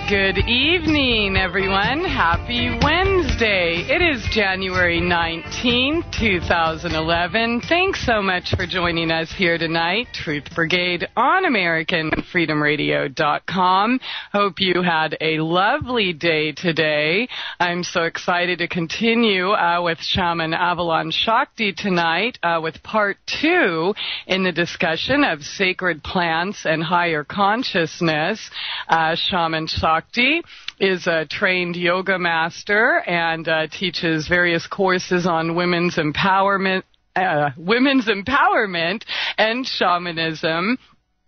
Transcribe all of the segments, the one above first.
Good evening, everyone. Happy Wednesday. It is January 19th, 2011. Thanks so much for joining us here tonight. Truth Brigade on AmericanFreedomRadio.com. Hope you had a lovely day today. I'm so excited to continue with Shaman Avalon Sakti tonight with part 2 in the discussion of sacred plants and higher consciousness. Shaman Sakti is a trained yoga master and teaches various courses on women's empowerment and shamanism.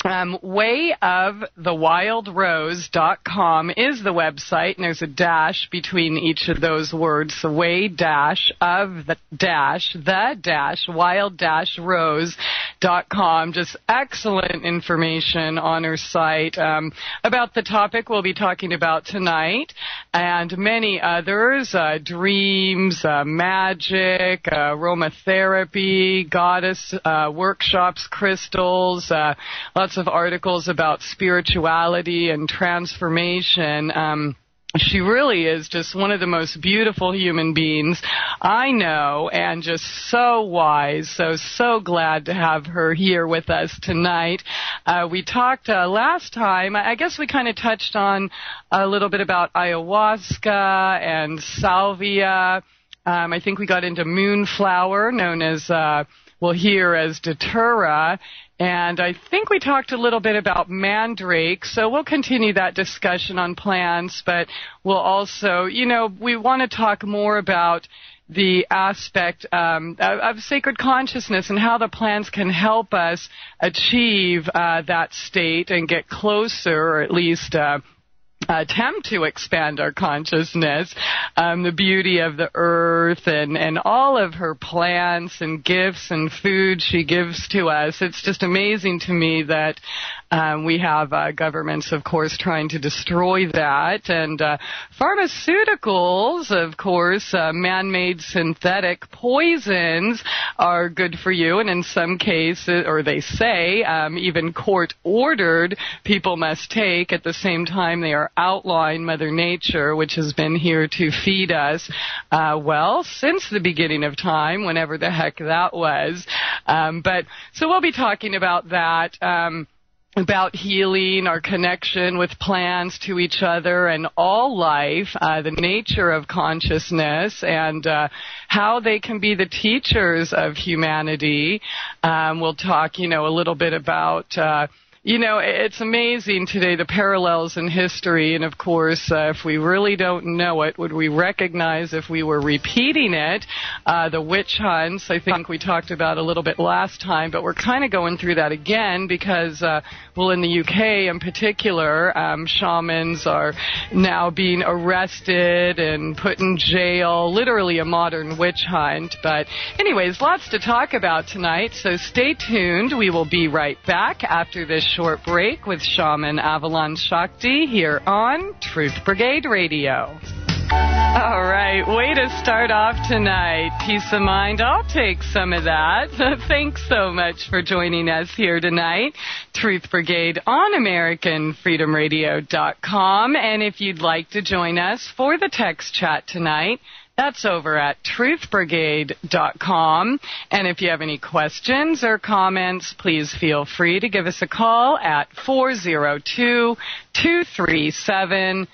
wayofthewildrose.com is the website, and there's a dash between each of those words. So wild-rose.com. Just excellent information on her site about the topic we'll be talking about tonight, and many others, dreams, magic, aromatherapy, goddess workshops, crystals, lots of articles about spirituality and transformation. She really is just one of the most beautiful human beings I know, and just so wise. So glad to have her here with us tonight. We talked last time, I guess we kind of touched on a little bit about ayahuasca and salvia. I think we got into moonflower, known as, here as datura. And I think we talked a little bit about mandrake, so we'll continue that discussion on plants, but we'll also, we want to talk more about the aspect of sacred consciousness and how the plants can help us achieve that state and get closer, or at least attempt to expand our consciousness, the beauty of the earth and all of her plants and gifts and food she gives to us. It's just amazing to me that we have governments, of course, trying to destroy that. And pharmaceuticals, of course, man-made synthetic poisons are good for you. And in some cases, or they say, even court-ordered, people must take. At the same time, they are outlawing Mother Nature, which has been here to feed us, since the beginning of time, whenever the heck that was. So we'll be talking about that, about healing, our connection with plants to each other and all life, the nature of consciousness, and how they can be the teachers of humanity. We'll talk, a little bit about it's amazing today, the parallels in history, and of course, if we really don't know it, would we recognize if we were repeating it? The witch hunts, I think we talked about a little bit last time, but we're kind of going through that again because, in the UK in particular, shamans are now being arrested and put in jail, literally a modern witch hunt. But anyways, lots to talk about tonight, so stay tuned. We will be right back after this short break with Shaman Avalon Sakti here on Truth Brigade Radio. All right, way to start off tonight. Peace of mind, I'll take some of that. Thanks so much for joining us here tonight. Truth Brigade on AmericanFreedomRadio.com. And if you'd like to join us for the text chat tonight, that's over at truthbrigade.com. And if you have any questions or comments, please feel free to give us a call at 402-237-2525.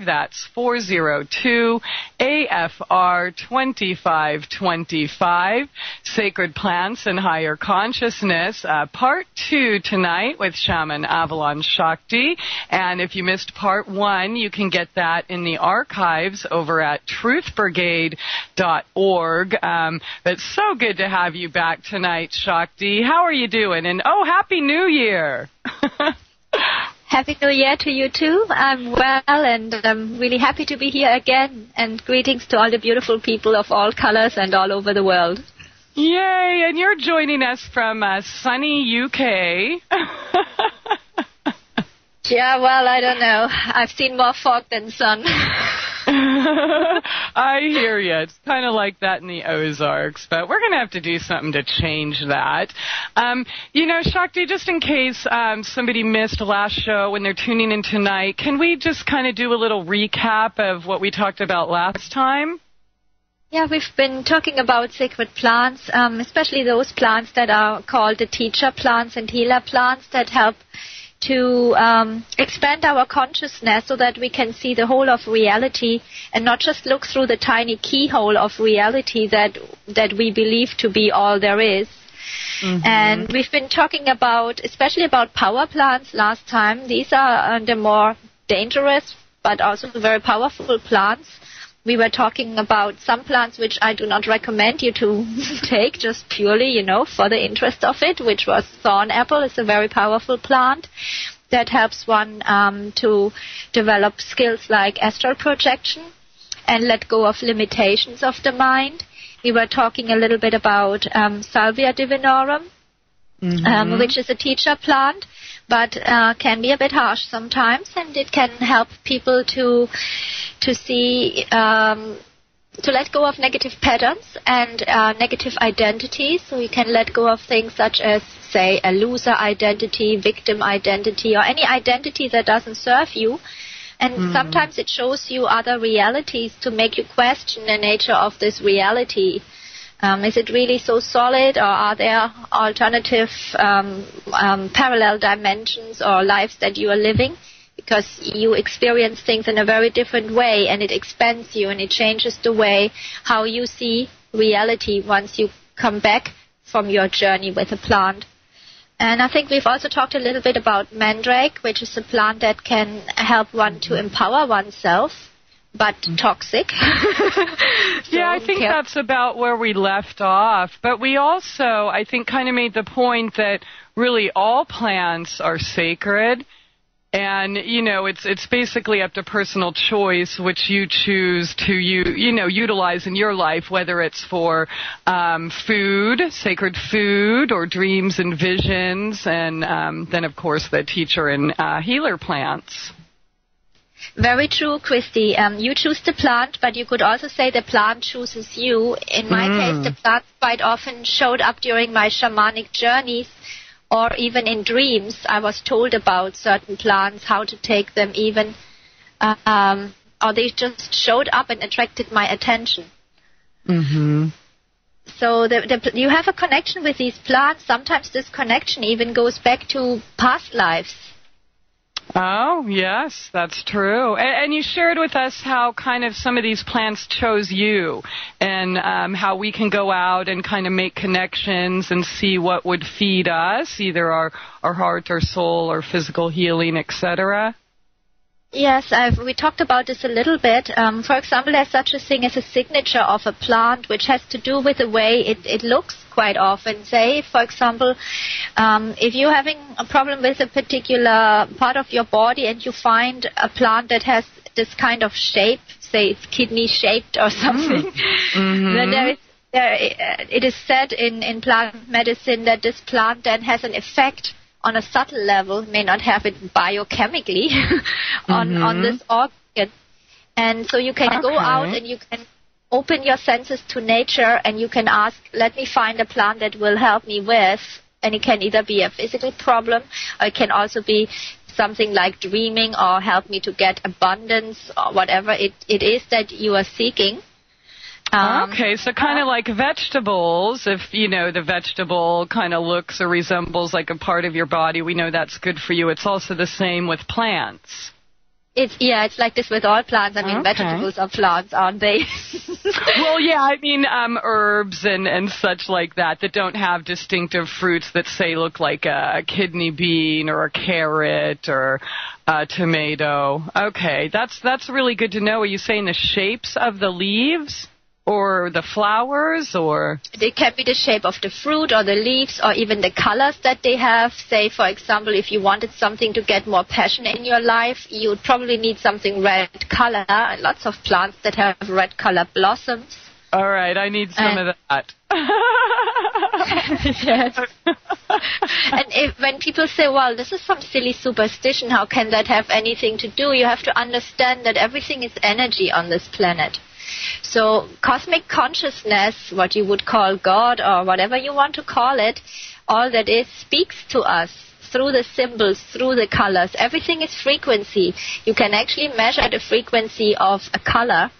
That's 402-AFR-2525. Sacred Plants and Higher Consciousness, part 2 tonight with Shaman Avalon Sakti. And if you missed part 1, you can get that in the archives over at truthbrigade.org. But it's so good to have you back tonight, Sakti. How are you doing? And Happy New Year! Happy New Year to you too. I'm well, and I'm really happy to be here again. And greetings to all the beautiful people of all colors and all over the world. Yay! And you're joining us from sunny UK. Yeah, well, I don't know. I've seen more fog than sun. I hear you. It's kind of like that in the Ozarks, but we're going to have to do something to change that. Shakti, just in case somebody missed last show when they're tuning in tonight, can we just kind of do a little recap of what we talked about last time? Yeah, we've been talking about sacred plants, especially those plants that are called the teacher plants and healer plants that help to expand our consciousness so that we can see the whole of reality and not just look through the tiny keyhole of reality that we believe to be all there is. Mm-hmm. And we've been talking especially about power plants last time. These are the more dangerous but also very powerful plants. We were talking about some plants which I do not recommend you to take just purely, for the interest of it, which was thorn apple. It's a very powerful plant that helps one to develop skills like astral projection and let go of limitations of the mind. We were talking a little bit about Salvia divinorum, which is a teacher plant, but can be a bit harsh sometimes, and it can help people to see, to let go of negative patterns and negative identities. So you can let go of things such as, say, a loser identity, victim identity, or any identity that doesn't serve you. And sometimes it shows you other realities to make you question the nature of this reality. Is it really so solid, or are there alternative parallel dimensions or lives that you are living? Because you experience things in a very different way, and it expands you, and it changes the way how you see reality once you come back from your journey with a plant. And I think we've also talked a little bit about mandrake, which is a plant that can help one to empower oneself, but toxic. Yeah, I think that's about where we left off. But we also, I think, kind of made the point that really all plants are sacred. And, it's basically up to personal choice which you choose to, utilize in your life, whether it's for food, sacred food, or dreams and visions, and then, of course, the teacher and healer plants. Very true, Christie. You choose the plant, but you could also say the plant chooses you. In my case, the plant quite often showed up during my shamanic journeys, or even in dreams. I was told about certain plants, how to take them even, or they just showed up and attracted my attention. Mm-hmm. So you have a connection with these plants. Sometimes this connection even goes back to past lives. Oh, yes, that's true. And you shared with us how kind of some of these plants chose you, and how we can go out and kind of make connections and see what would feed us, either our heart or soul or physical healing, etc. Yes, we talked about this a little bit. For example, there's such a thing as a signature of a plant, which has to do with the way it looks quite often. Say, for example, if you're having a problem with a particular part of your body and you find a plant that has this kind of shape, say it's kidney-shaped or something, then it is said in plant medicine that this plant then has an effect on a subtle level, may not have it biochemically, on this organ. And so you can go out and you can open your senses to nature, and you can ask, let me find a plant that will help me with, and it can either be a physical problem, or it can also be something like dreaming, or help me to get abundance, or whatever it is that you are seeking. Okay, so kind of like vegetables, if, the vegetable kind of looks or resembles like a part of your body, we know that's good for you. It's also the same with plants. It's like this with all plants. I mean, vegetables are plants, aren't they? Well, yeah, I mean, herbs and such like that don't have distinctive fruits that, say, look like a kidney bean or a carrot or a tomato. Okay, that's really good to know. Are you saying the shapes of the leaves? Or the flowers, or? They can be the shape of the fruit or the leaves, or even the colors that they have. Say, for example, if you wanted something to get more passion in your life, you would probably need something red color. Lots of plants that have red color blossoms. All right, I need some of that. Yes. And when people say, well, this is some silly superstition, how can that have anything to do? You have to understand that everything is energy on this planet. So cosmic consciousness, what you would call God or whatever you want to call it, all that is speaks to us through the symbols, through the colors. Everything is frequency. You can actually measure the frequency of a color,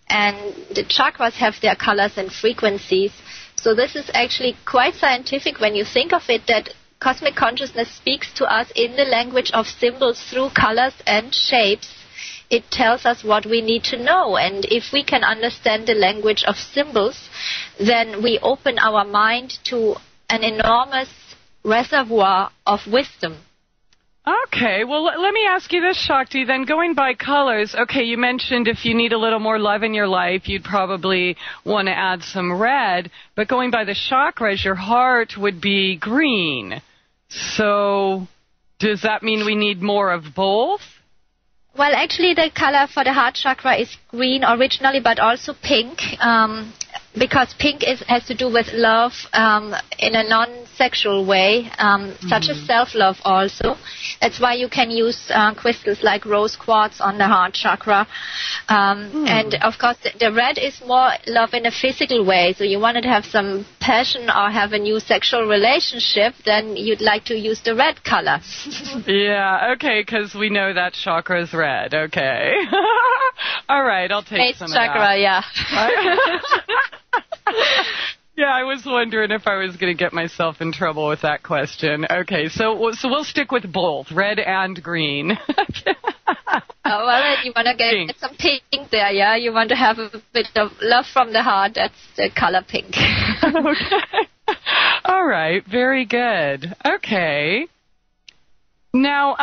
and the chakras have their colors and frequencies. So this is actually quite scientific when you think of it, that cosmic consciousness speaks to us in the language of symbols through colors and shapes. It tells us what we need to know. And if we can understand the language of symbols, then we open our mind to an enormous reservoir of wisdom. Okay, well, let me ask you this, Shakti, then going by colors. Okay, you mentioned if you need a little more love in your life, you'd probably want to add some red, but going by the chakras, your heart would be green. So does that mean we need more of both? Well, actually, the color for the heart chakra is green originally, but also pink, because pink has to do with love in a non-sexual way, such as self-love also. That's why you can use crystals like rose quartz on the heart chakra. And, of course, the red is more love in a physical way. So you wanted to have some passion or have a new sexual relationship, then you'd like to use the red color. Yeah, okay, because we know that chakra is red. Okay. All right, I'll take Base some chakra, of that. Yeah. Yeah, I was wondering if I was going to get myself in trouble with that question. Okay, so we'll stick with both, red and green. Oh, well, you want to get some pink there, yeah? You want to have a bit of love from the heart. That's the color pink. Okay. All right, very good. Okay. Now,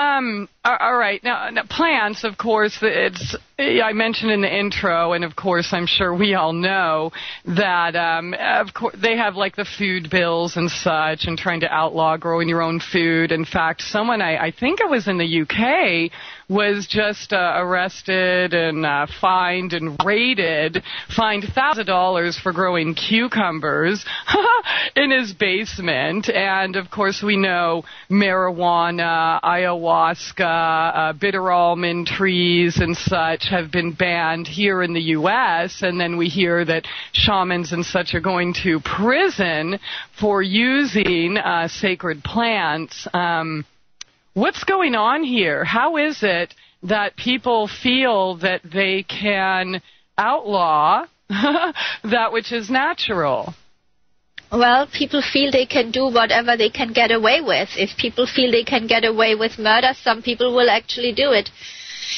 all right. Now, plants, of course, I mentioned in the intro, and of course, I'm sure we all know that, of course, they have like the food bills and such, and trying to outlaw growing your own food. In fact, someone, I think it was in the UK, was just arrested and fined $1,000 for growing cucumbers in his basement. And of course, we know marijuana, ayahuasca, bitter almond trees and such have been banned here in the U.S. And then we hear that shamans and such are going to prison for using sacred plants. What's going on here? How is it that people feel that they can outlaw that which is natural? Well, people feel they can do whatever they can get away with. If people feel they can get away with murder, some people will actually do it.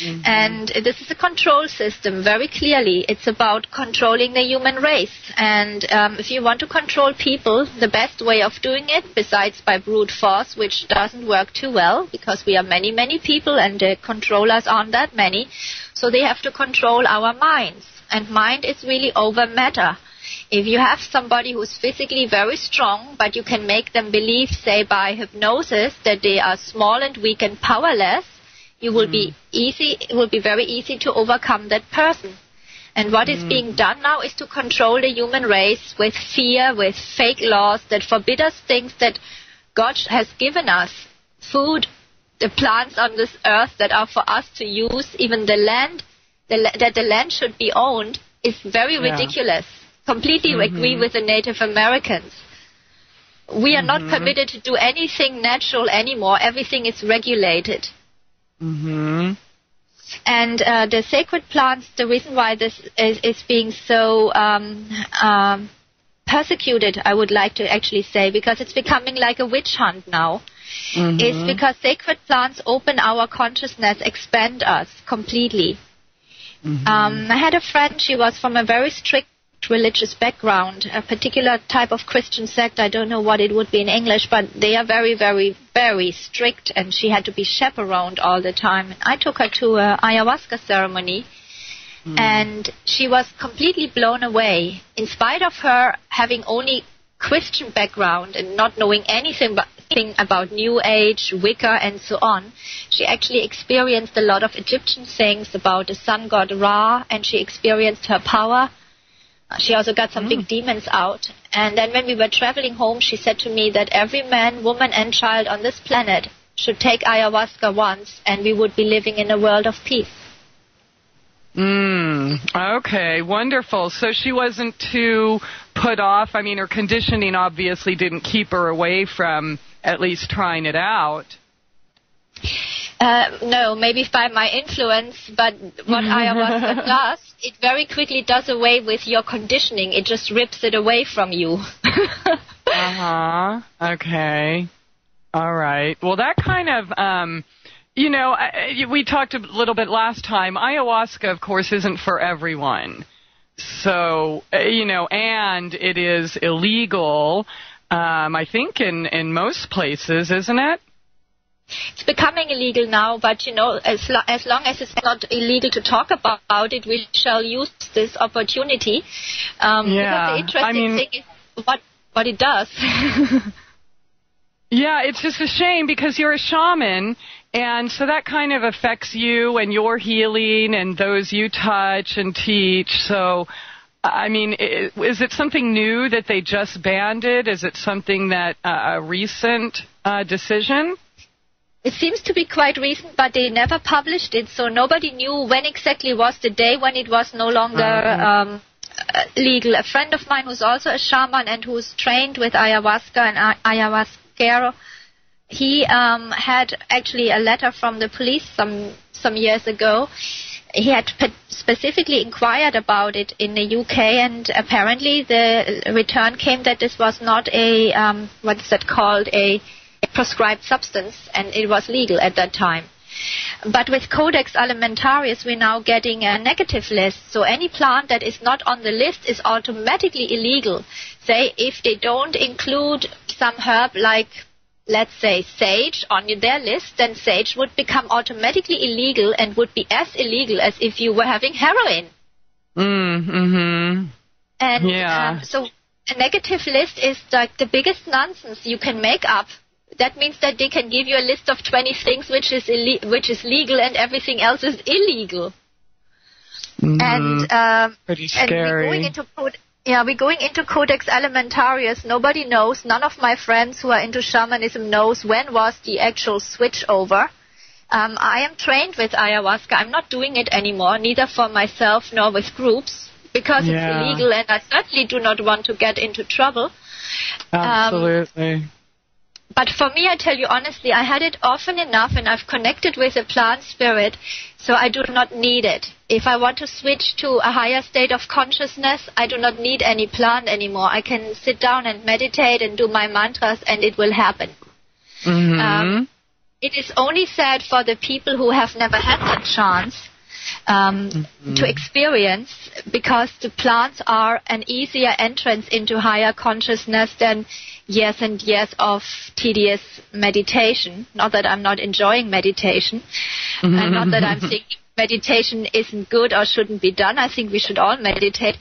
Mm-hmm. And this is a control system, very clearly. It's about controlling the human race. And if you want to control people, the best way of doing it, besides by brute force, which doesn't work too well, because we are many, many people and the controllers aren't that many, so they have to control our minds. And mind is really over matter. If you have somebody who's physically very strong, but you can make them believe, say, by hypnosis, that they are small and weak and powerless, it will be very easy to overcome that person. And what is being done now is to control the human race with fear, with fake laws that forbid us things that God has given us. Food, the plants on this earth that are for us to use, even the land, that the land should be owned, is very ridiculous. Completely agree with the Native Americans. We are not permitted to do anything natural anymore. Everything is regulated. And the sacred plants, the reason why this is being so persecuted, I would like to actually say, because it's becoming like a witch hunt now, is because sacred plants open our consciousness, expand us completely. I had a friend, she was from a very strict religious background, a particular type of Christian sect. I don't know what it would be in English, but they are very, very, very strict, and she had to be chaperoned all the time. I took her to an ayahuasca ceremony, and she was completely blown away. In spite of her having only Christian background and not knowing anything about New Age, Wicca, and so on, she actually experienced a lot of Egyptian things about the sun god Ra, and she experienced her power. She also got some big demons out. And then when we were traveling home, she said to me that every man, woman, and child on this planet should take ayahuasca once, and we would be living in a world of peace. Okay, wonderful. So she wasn't too put off. I mean, her conditioning obviously didn't keep her away from at least trying it out. No, maybe by my influence, but what ayahuasca does, it very quickly does away with your conditioning. It just rips it away from you. Okay. All right. Well, that kind of, we talked a little bit last time. Ayahuasca, of course, isn't for everyone. So, and it is illegal, I think, in most places, isn't it? It's becoming illegal now, but, as long as it's not illegal to talk about it, we shall use this opportunity. Because the interesting thing is what it does. Yeah, it's just a shame because you're a shaman, and so that kind of affects you and your healing and those you touch and teach. So, I mean, is it something new that they just banned it? Is it something that a recent decision? It seems to be quite recent, but they never published it, so nobody knew when exactly was the day when it was no longer legal. A friend of mine who's also a shaman and who's trained with ayahuasca and ayahuasquero, he had actually a letter from the police some years ago. He had specifically inquired about it in the UK, and apparently the return came that this was not a, what is that called, a prescribed substance, and it was legal at that time. But with Codex Alimentarius, we're now getting a negative list. So any plant that is not on the list is automatically illegal. Say, if they don't include some herb like, let's say, sage on their list, then sage would become automatically illegal and would be as illegal as if you were having heroin. And so a negative list is like the biggest nonsense you can make up. That means that they can give you a list of 20 things which is legal and everything else is illegal. And pretty scary. We're going into Codex Alimentarius. Nobody knows. None of my friends who are into shamanism knows when was the actual switch over. I am trained with ayahuasca. I'm not doing it anymore, neither for myself nor with groups, because it's illegal, and I certainly do not want to get into trouble. Absolutely. But for me, I tell you honestly, I had it often enough, and I've connected with a plant spirit, so I do not need it. If I want to switch to a higher state of consciousness, I do not need any plant anymore. I can sit down and meditate and do my mantras, and it will happen. It is only sad for the people who have never had that chance to experience, because the plants are an easier entrance into higher consciousness than years and years of tedious meditation. Not that I'm not enjoying meditation, and not that I'm thinking meditation isn't good or shouldn't be done. I think we should all meditate.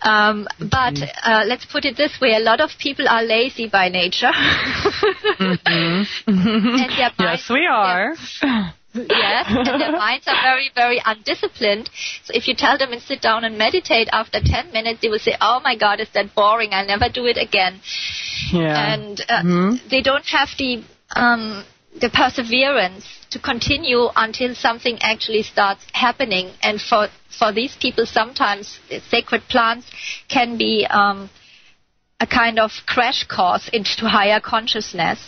But let's put it this way. A lot of people are lazy by nature. And yes, we are. Yes, and their minds are very, very undisciplined. So if you tell them and sit down and meditate, after 10 minutes, they will say, oh my God, is that boring? I'll never do it again. Yeah. And they don't have the perseverance to continue until something actually starts happening. And for these people, sometimes sacred plants can be a kind of crash course into higher consciousness.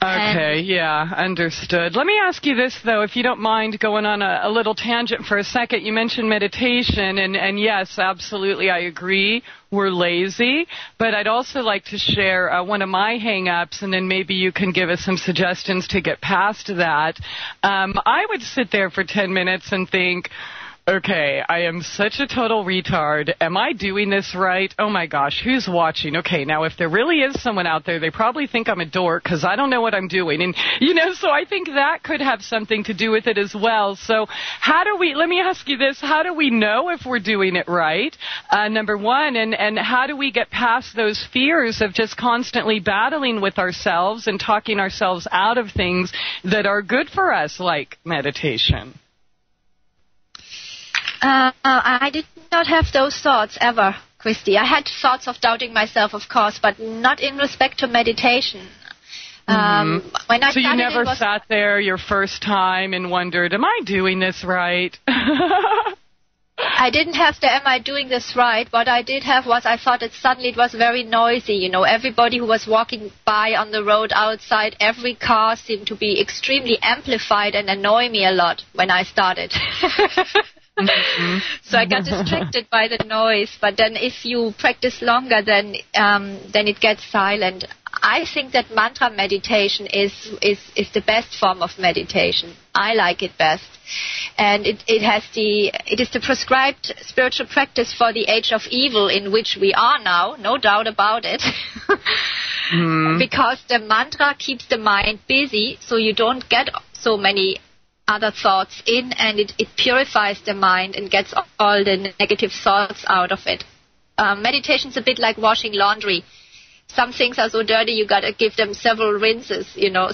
Okay, understood. Let me ask you this, though, if you don't mind going on a little tangent for a second. You mentioned meditation, and yes, absolutely, I agree, we're lazy. But I'd also like to share one of my hang-ups, and then maybe you can give us some suggestions to get past that. I would sit there for 10 minutes and think, okay, I am such a total retard. Am I doing this right? Oh my gosh, who's watching? Okay, now if there really is someone out there, they probably think I'm a dork because I don't know what I'm doing. And, so I think that could have something to do with it as well. So let me ask you this, how do we know if we're doing it right? Number one, and how do we get past those fears of just constantly battling with ourselves and talking ourselves out of things that are good for us, like meditation? I did not have those thoughts ever, Christie. I had thoughts of doubting myself, of course, but not in respect to meditation. When I so you never sat there your first time and wondered, am I doing this right? I didn't have the am I doing this right. What I did have was I thought suddenly it was very noisy. Everybody who was walking by on the road outside, every car seemed to be extremely amplified and annoy me a lot when I started. So I got distracted by the noise. But then if you practice longer, then it gets silent. I think that mantra meditation is the best form of meditation. I like it best. And it is the prescribed spiritual practice for the age of evil in which we are now, no doubt about it. Because the mantra keeps the mind busy, so you don't get so many other thoughts in, and it purifies the mind and gets all the negative thoughts out of it. Meditation is a bit like washing laundry. Some things are so dirty you got to give them several rinses,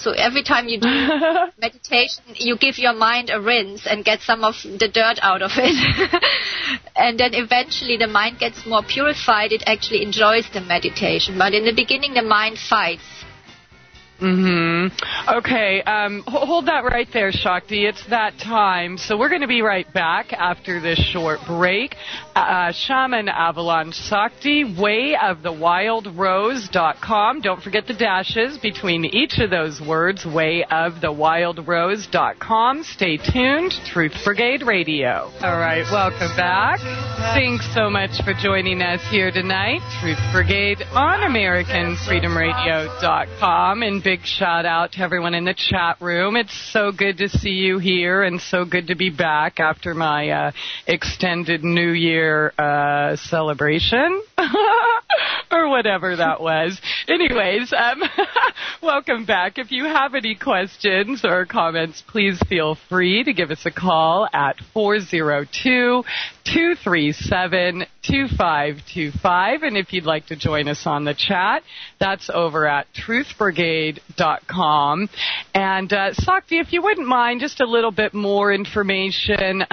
So every time you do meditation, you give your mind a rinse and get some of the dirt out of it. And then eventually the mind gets more purified. It actually enjoys the meditation. But in the beginning, the mind fights. Okay, hold that right there, Shakti. It's that time. So we're going to be right back after this short break. Shaman Avalon Sakti, wayofthewildrose.com. Don't forget the dashes between each of those words, wayofthewildrose.com. Stay tuned. Truth Brigade Radio. All right, welcome back. Thanks so much for joining us here tonight. Truth Brigade on AmericanFreedomRadio.com. And big shout out to everyone in the chat room. It's so good to see you here and so good to be back after my extended New Year celebration or whatever that was. Anyways, welcome back. If you have any questions or comments, please feel free to give us a call at 402-237-2525. And if you'd like to join us on the chat, that's over at truthbrigade.com. And Sakti, if you wouldn't mind, just a little bit more information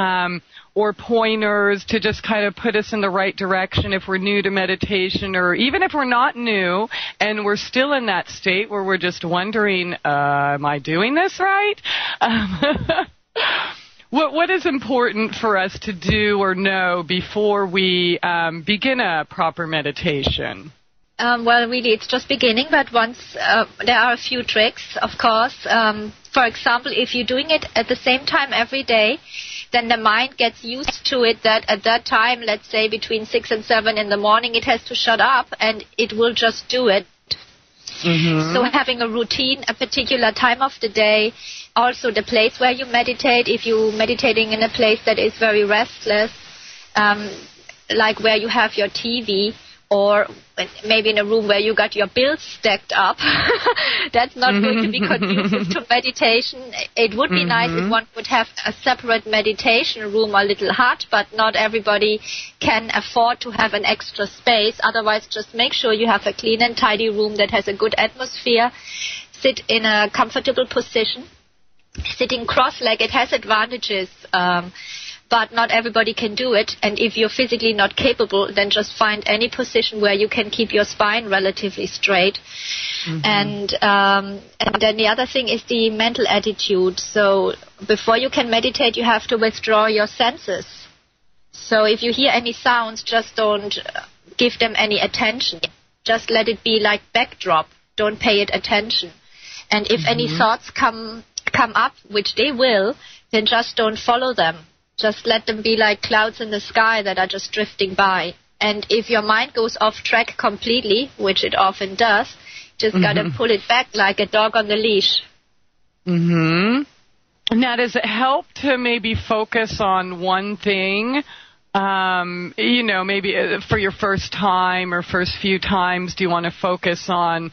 or pointers to just kind of put us in the right direction if we're new to meditation, or even if we're not new and we're still in that state where we're just wondering, am I doing this right? What is important for us to do or know before we begin a proper meditation? Well, really, it's just beginning, but once there are a few tricks, of course. For example, if you're doing it at the same time every day, then the mind gets used to it that at that time, let's say between 6 and 7 in the morning, it has to shut up and it will just do it. So having a routine, a particular time of the day, also the place where you meditate, if you're meditating in a place that is very restless, like where you have your TV, or maybe in a room where you got your bills stacked up, that's not going to be conducive to meditation. It would be nice if one would have a separate meditation room or little hut, but not everybody can afford to have an extra space. Otherwise, just make sure you have a clean and tidy room that has a good atmosphere. Sit in a comfortable position. Sitting cross-legged has advantages, but not everybody can do it. And if you're physically not capable, then just find any position where you can keep your spine relatively straight. And then the other thing is the mental attitude. So before you can meditate, you have to withdraw your senses. So if you hear any sounds, just don't give them any attention. Just let it be like backdrop. Don't pay it attention. And if any thoughts come up, which they will, then just don't follow them. Just let them be like clouds in the sky that are just drifting by. And if your mind goes off track completely, which it often does, just got to pull it back like a dog on the leash. Now, does it help to maybe focus on one thing? Maybe for your first time or first few times, do you want to focus on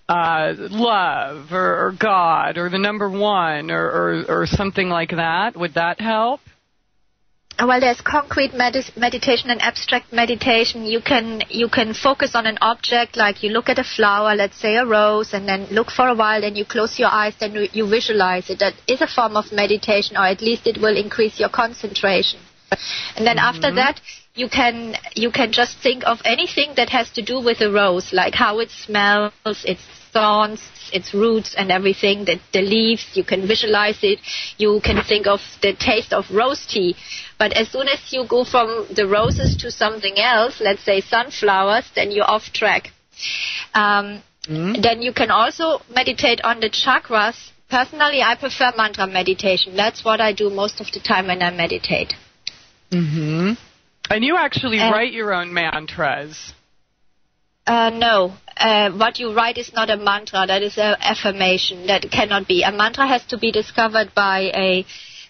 love or God or the number one or something like that? Would that help? Well, there's concrete meditation and abstract meditation. You can focus on an object, like you look at a flower, let's say a rose, and then look for a while, then you close your eyes, then you visualize it. That is a form of meditation, or at least it will increase your concentration. And then after that, you can just think of anything that has to do with a rose, like how it smells, its thorns, its roots and everything, the leaves, you can visualize it. You can think of the taste of rose tea. But as soon as you go from the roses to something else, let's say sunflowers, then you're off track. Then you can also meditate on the chakras. Personally, I prefer mantra meditation. That's what I do most of the time when I meditate. Mm-hmm. And you actually write your own mantras. No. What you write is not a mantra. That is an affirmation. That cannot be. A mantra has to be discovered by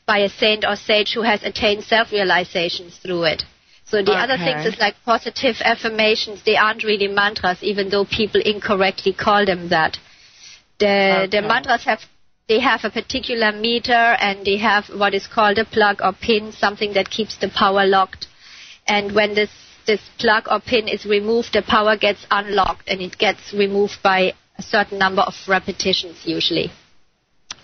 a saint or sage who has attained self-realizations through it. So the other things is like positive affirmations. They aren't really mantras, even though people incorrectly call them that. The mantras have a particular meter, and they have what is called a plug or pin, something that keeps the power locked. And when this plug or pin is removed, the power gets unlocked, and it gets removed by a certain number of repetitions usually.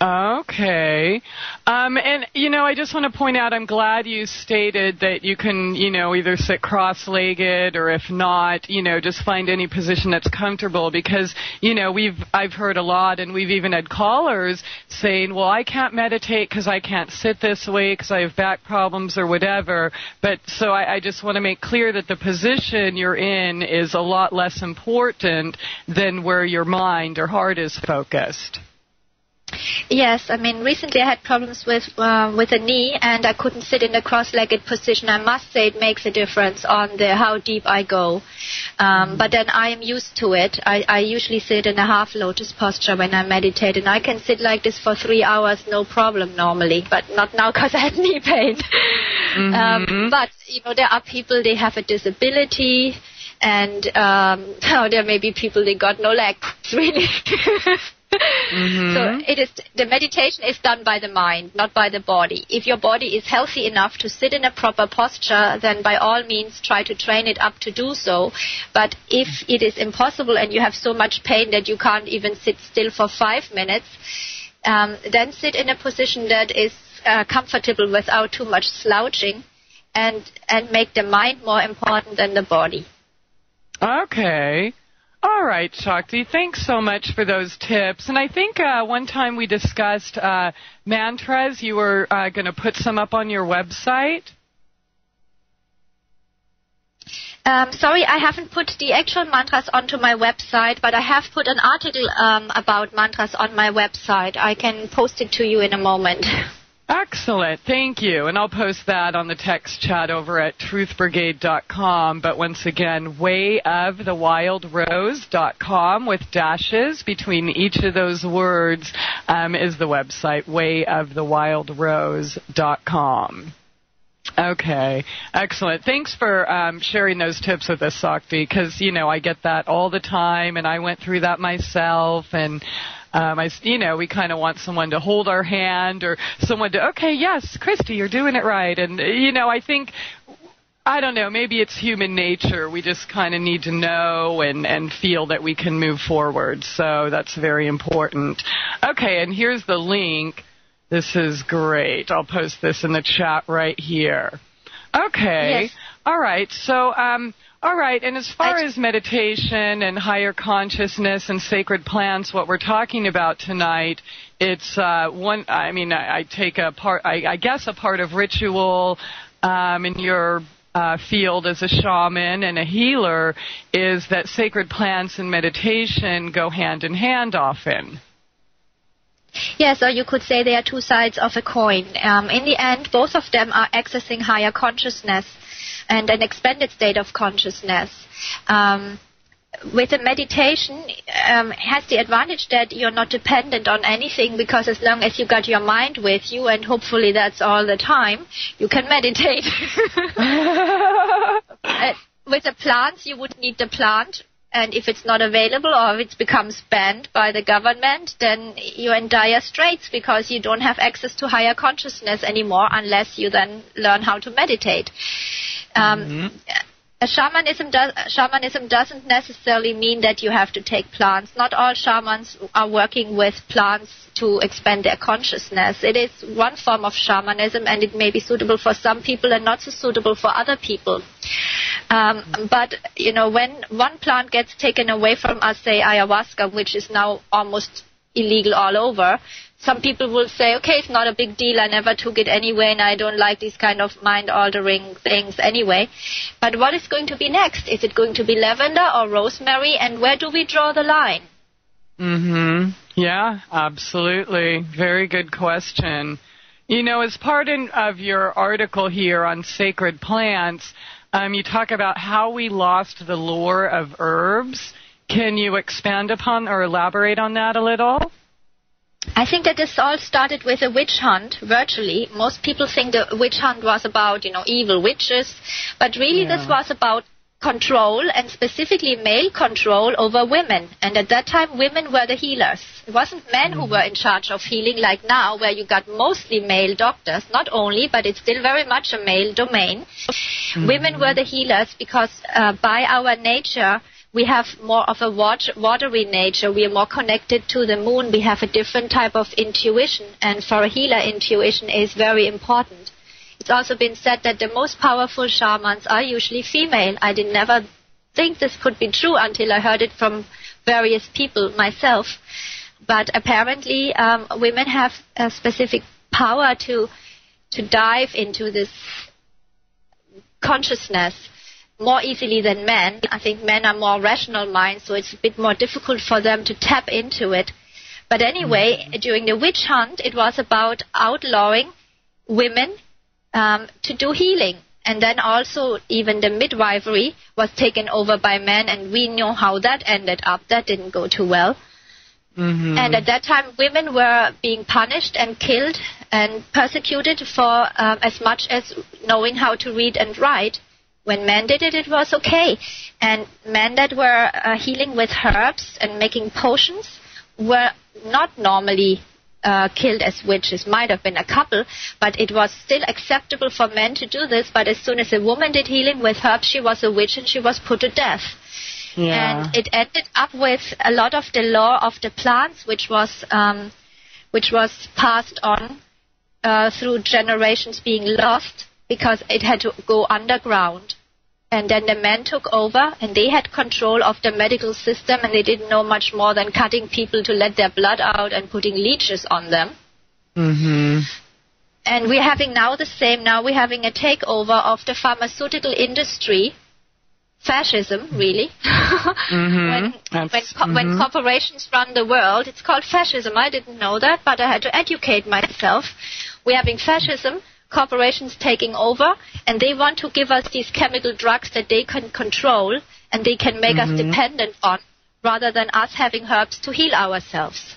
Okay. And, I just want to point out, I'm glad you stated that you can, either sit cross-legged or if not, just find any position that's comfortable because, I've heard a lot and we've even had callers saying, well, I can't meditate because I can't sit this way because I have back problems or whatever. But so I just want to make clear that the position you're in is a lot less important than where your mind or heart is focused. Yes, recently I had problems with a knee, and I couldn't sit in a cross-legged position. I must say it makes a difference on how deep I go. But then I am used to it. I usually sit in a half lotus posture when I meditate, and I can sit like this for 3 hours, no problem normally, but not now because I have knee pain. But, there are people, they have a disability, and there may be people, they got no legs, really. So the meditation is done by the mind, not by the body. If your body is healthy enough to sit in a proper posture, then by all means try to train it up to do so. But if it is impossible and you have so much pain that you can't even sit still for 5 minutes, then sit in a position that is comfortable without too much slouching, and make the mind more important than the body. Okay. All right, Shakti, thanks so much for those tips. And I think one time we discussed mantras. You were going to put some up on your website. Sorry, I haven't put the actual mantras onto my website, but I have put an article about mantras on my website. I can post it to you in a moment. Excellent. Thank you. And I'll post that on the text chat over at truthbrigade.com. But once again, wayofthewildrose.com with dashes between each of those words is the website, wayofthewildrose.com. Okay. Excellent. Thanks for sharing those tips with us, Sakti, because, I get that all the time, and I went through that myself, and we kind of want someone to hold our hand or someone to, okay, yes, Christie, you're doing it right. And, I think, I don't know, maybe it's human nature. We just kind of need to know and feel that we can move forward. So that's very important. Okay, and here's the link. This is great. I'll post this in the chat right here. Okay. Yes. All right. So, all right, and as far as meditation and higher consciousness and sacred plants, what we're talking about tonight, it's I take a part, I guess a part of ritual in your field as a shaman and a healer is that sacred plants and meditation go hand in hand often. Yes, or you could say they are two sides of a coin. In the end, both of them are accessing higher consciousness and an expanded state of consciousness. With a meditation, has the advantage that you're not dependent on anything, because as long as you got your mind with you, and hopefully that's all the time, you can meditate. With the plants, you would need the plant, and if it's not available or if it becomes banned by the government, then you're in dire straits because you don't have access to higher consciousness anymore unless you then learn how to meditate. Shamanism doesn't necessarily mean that you have to take plants. Not all shamans are working with plants to expand their consciousness. It is one form of shamanism, and it may be suitable for some people and not so suitable for other people. But, when one plant gets taken away from us, say ayahuasca, which is now almost illegal all over, some people will say, okay, it's not a big deal, I never took it anyway, and I don't like these kind of mind-altering things anyway. But what is going to be next? Is it going to be lavender or rosemary, and where do we draw the line? Yeah, absolutely. Very good question. As part of your article here on sacred plants, you talk about how we lost the lore of herbs. Can you expand upon or elaborate on that a little? I think that this all started with a witch hunt, virtually. Most people think the witch hunt was about, evil witches, but really this was about control, and specifically male control over women. And at that time, women were the healers. It wasn't men who were in charge of healing like now, where you got mostly male doctors, not only, but it's still very much a male domain. Women were the healers because by our nature, we have more of a watery nature. We are more connected to the moon. We have a different type of intuition. And for a healer, intuition is very important. It's also been said that the most powerful shamans are usually female. I did never think this could be true until I heard it from various people myself. But apparently, women have a specific power to dive into this consciousness more easily than men. I think men are more rational minds, so it's a bit more difficult for them to tap into it. But anyway, during the witch hunt, it was about outlawing women to do healing. And then also even the midwifery was taken over by men, and we know how that ended up. That didn't go too well. And at that time, women were being punished and killed and persecuted for as much as knowing how to read and write. When men did it, it was okay. And men that were healing with herbs and making potions were not normally killed as witches. Might have been a couple, but it was still acceptable for men to do this. But as soon as a woman did healing with herbs, she was a witch and she was put to death. Yeah. And it ended up with a lot of the lore of the plants, which was passed on through generations being lost, because it had to go underground. And then the men took over, and they had control of the medical system, and they didn't know much more than cutting people to let their blood out and putting leeches on them. And we're having now the same. Now we're having a takeover of the pharmaceutical industry. Fascism, really. When corporations run the world, it's called fascism. I didn't know that, but I had to educate myself. We're having fascism. Corporations taking over, and they want to give us these chemical drugs that they can control and they can make us dependent on, rather than us having herbs to heal ourselves.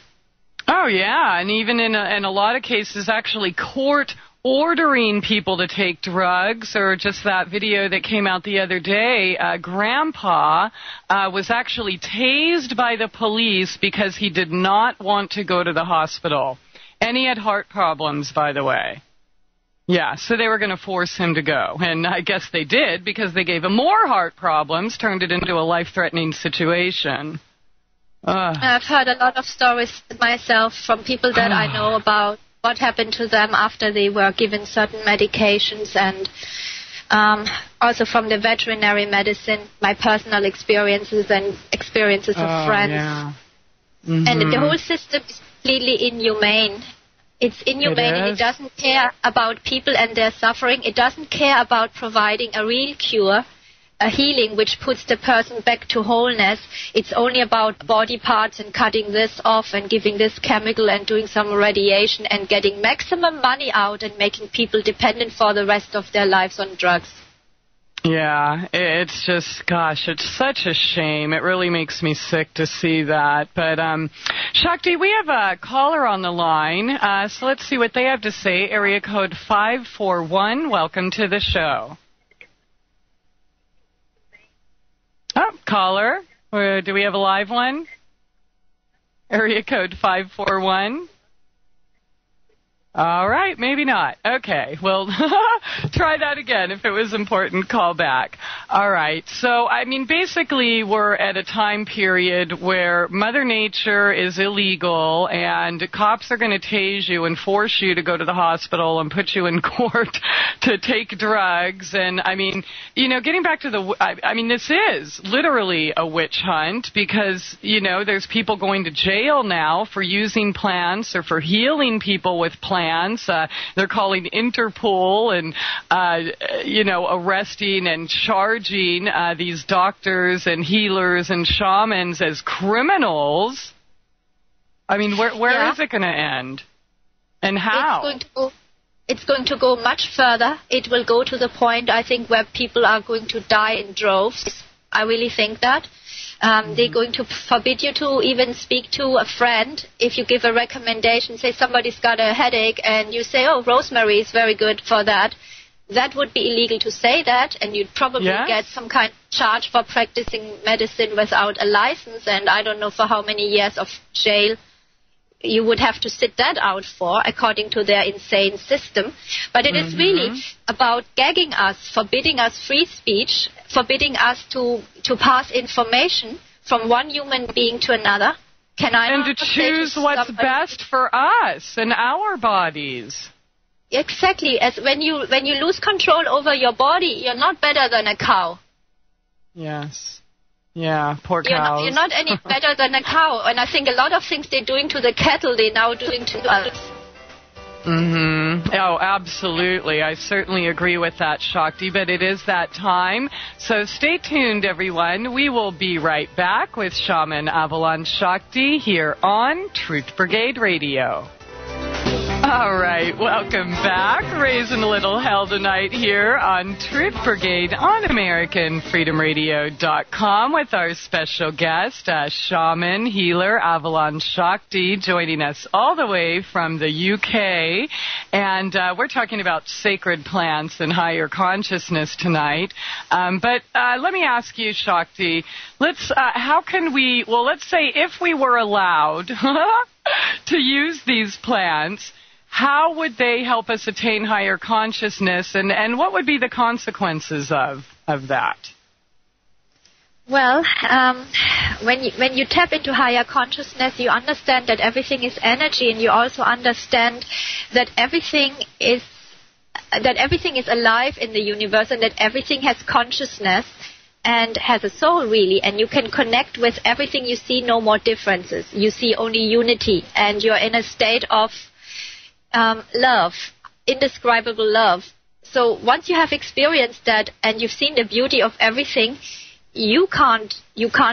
Oh, yeah, and even in a lot of cases, actually court ordering people to take drugs, or just that video that came out the other day, Grandpa was actually tased by the police because he did not want to go to the hospital. And he had heart problems, by the way. Yeah, so they were going to force him to go. And I guess they did, because they gave him more heart problems, turned it into a life-threatening situation. I've heard a lot of stories myself from people that I know about what happened to them after they were given certain medications, and also from the veterinary medicine, my personal experiences and experiences of friends. Yeah. And the whole system is completely inhumane. It's inhumane, and it doesn't care about people and their suffering. It doesn't care about providing a real cure, a healing which puts the person back to wholeness. It's only about body parts and cutting this off and giving this chemical and doing some radiation and getting maximum money out and making people dependent for the rest of their lives on drugs. Yeah, it's just, gosh, it's such a shame. It really makes me sick to see that. But, Shakti, we have a caller on the line, so let's see what they have to say. Area code 541, welcome to the show. Oh, caller, do we have a live one? Area code 541. All right, maybe not. Okay, well, try that again if it was important. Call back. All right, so, I mean, basically we're at a time period where Mother Nature is illegal and cops are going to tase you and force you to go to the hospital and put you in court to take drugs. And, I mean, you know, getting back to I mean, this is literally a witch hunt because, you know, there's people going to jail now for using plants or for healing people with plants. They're calling Interpol and, you know, arresting and charging these doctors and healers and shamans as criminals. I mean, where is it going to end? And how? It's going to go much further. It will go to the point, I think, where people are going to die in droves. I really think that. They're going to forbid you to even speak to a friend. If you give a recommendation, say somebody's got a headache, and you say, oh, rosemary is very good for that, that would be illegal to say that, and you'd probably get some kind of charge for practicing medicine without a license, and I don't know for how many years of jail you would have to sit that out for, according to their insane system. But it is really about gagging us, forbidding us free speech, forbidding us to pass information from one human being to another. And to choose what's best for us and our bodies. Exactly. As when you lose control over your body, you're not better than a cow. Yes. Yeah, poor cows. You're not any better than a cow. And I think a lot of things they're doing to the cattle, they're now doing to us. Oh, absolutely. I certainly agree with that, Shakti, but it is that time. So stay tuned, everyone. We will be right back with Shaman Avalon Sakti here on Truth Brigade Radio. All right, welcome back. Raising a little hell tonight here on Truth Brigade on AmericanFreedomRadio.com with our special guest, Shaman Healer Avalon Sakti, joining us all the way from the UK. And we're talking about sacred plants and higher consciousness tonight. But let me ask you, Shakti, let's say if we were allowed to use these plants, how would they help us attain higher consciousness, and what would be the consequences of that? Well, when you tap into higher consciousness, you understand that everything is energy, and you also understand that everything is alive in the universe, and that everything has consciousness and has a soul, really, and you can connect with everything. You see no more differences. You see only unity, and you're in a state of love, indescribable love. So once you have experienced that and you've seen the beauty of everything, you can't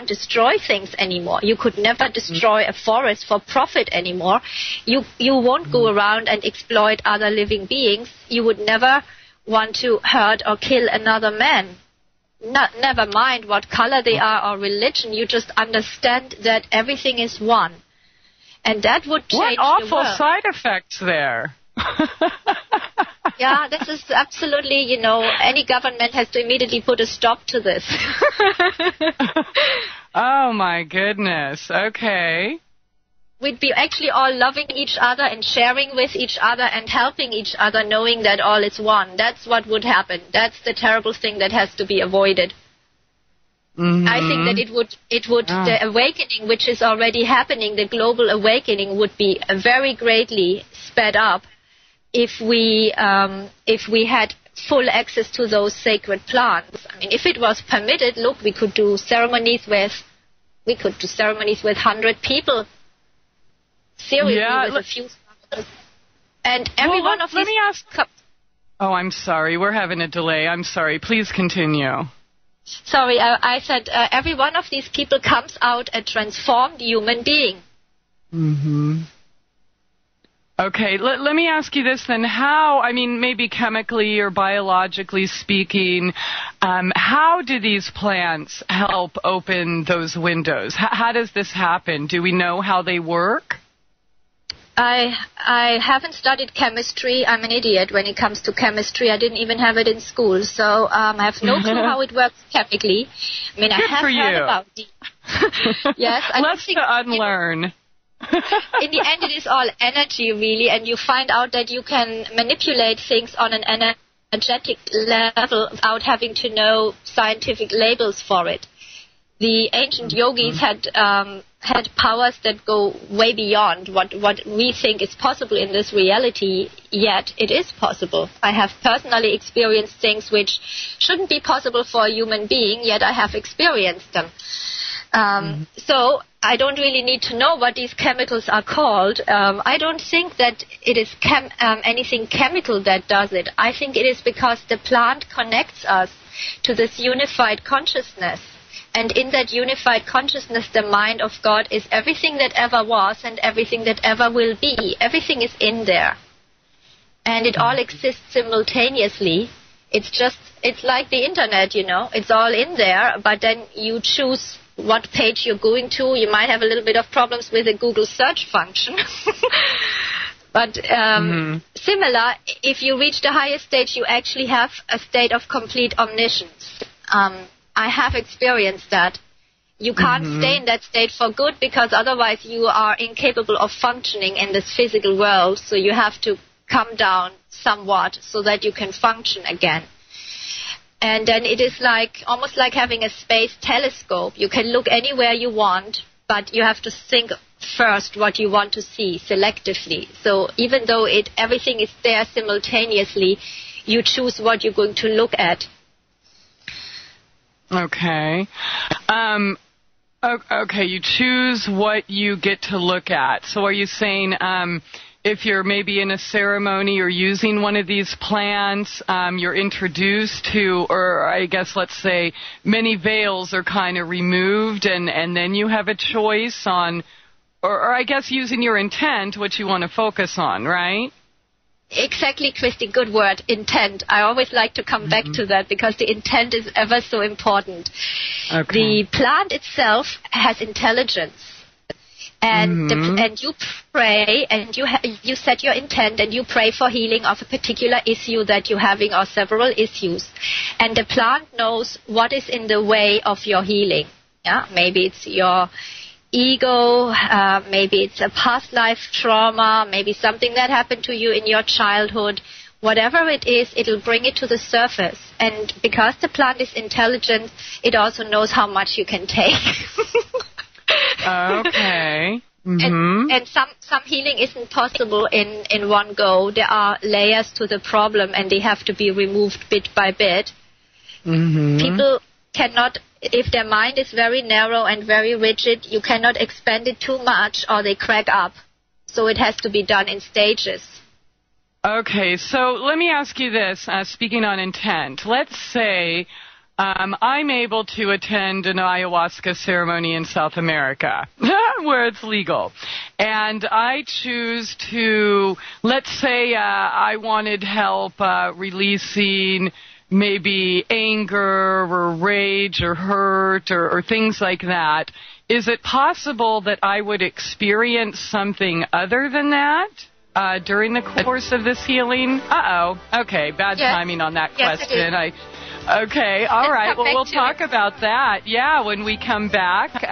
destroy things anymore. You could never destroy a forest for profit anymore. You won't go around and exploit other living beings. You would never want to hurt or kill another man. Never mind what color they are or religion. You just understand that everything is one. And that would change the world. What awful side effects there. Yeah, this is absolutely, any government has to immediately put a stop to this. Oh, my goodness. Okay. We'd be actually all loving each other and sharing with each other and helping each other, knowing that all is one. That's what would happen. That's the terrible thing that has to be avoided. I think that the awakening, which is already happening, the global awakening, would be very greatly sped up if we had full access to those sacred plants. I mean, if it was permitted, look, we could do ceremonies with 100 people. Seriously, with a few thousands. And every one of these. Let me ask. Oh, I'm sorry. We're having a delay. I'm sorry. Please continue. Sorry, I said every one of these people comes out a transformed human being. Okay, let me ask you this then. How, maybe chemically or biologically speaking, how do these plants help open those windows? How does this happen? Do we know how they work? I haven't studied chemistry. I'm an idiot when it comes to chemistry. I didn't even have it in school, so I have no clue how it works chemically. I have heard about it. Yes, Let's unlearn. In the end, it is all energy, really, and you find out that you can manipulate things on an energetic level without having to know scientific labels for it. The ancient yogis had powers that go way beyond what we think is possible in this reality, yet it is possible. I have personally experienced things which shouldn't be possible for a human being, yet I have experienced them. So I don't really need to know what these chemicals are called. I don't think that it is anything chemical that does it. I think it is because the plant connects us to this unified consciousness. And in that unified consciousness, the mind of God is everything that ever was and everything that ever will be. Everything is in there. And it all exists simultaneously. It's like the internet, It's all in there, but then you choose what page you're going to. You might have a little bit of problems with the Google search function. But similar, if you reach the highest stage, you actually have a state of complete omniscience. I have experienced that. You can't stay in that state for good because otherwise you are incapable of functioning in this physical world. So you have to come down somewhat so that you can function again. And then it is almost like having a space telescope. You can look anywhere you want, but you have to think first what you want to see selectively. So even though everything is there simultaneously, you choose what you're going to look at. Okay. Okay, you choose what you get to look at. So are you saying if you're maybe in a ceremony or using one of these plants, you're introduced to, or I guess let's say many veils are kind of removed and then you have a choice on, or I guess using your intent, what you want to focus on, right? Exactly, Christie, good word, intent. I always like to come back to that because the intent is ever so important. Okay. The plant itself has intelligence. And and you pray and you set your intent and you pray for healing of a particular issue that you're having or several issues. And the plant knows what is in the way of your healing. Yeah, maybe it's your ego, maybe it's a past life trauma, maybe something that happened to you in your childhood. Whatever it is, it'll bring it to the surface. And because the plant is intelligent, it also knows how much you can take. Okay. And some healing isn't possible in one go. There are layers to the problem, and they have to be removed bit by bit. People cannot, if their mind is very narrow and very rigid, you cannot expand it too much or they crack up. So it has to be done in stages. Okay, so let me ask you this, speaking on intent. Let's say I'm able to attend an ayahuasca ceremony in South America, where it's legal. And I choose to, let's say I wanted help releasing maybe anger or rage or hurt or things like that. Is it possible that I would experience something other than that during the course of this healing? Okay, bad timing on that question. Okay, all right. Well, we'll talk about that, when we come back.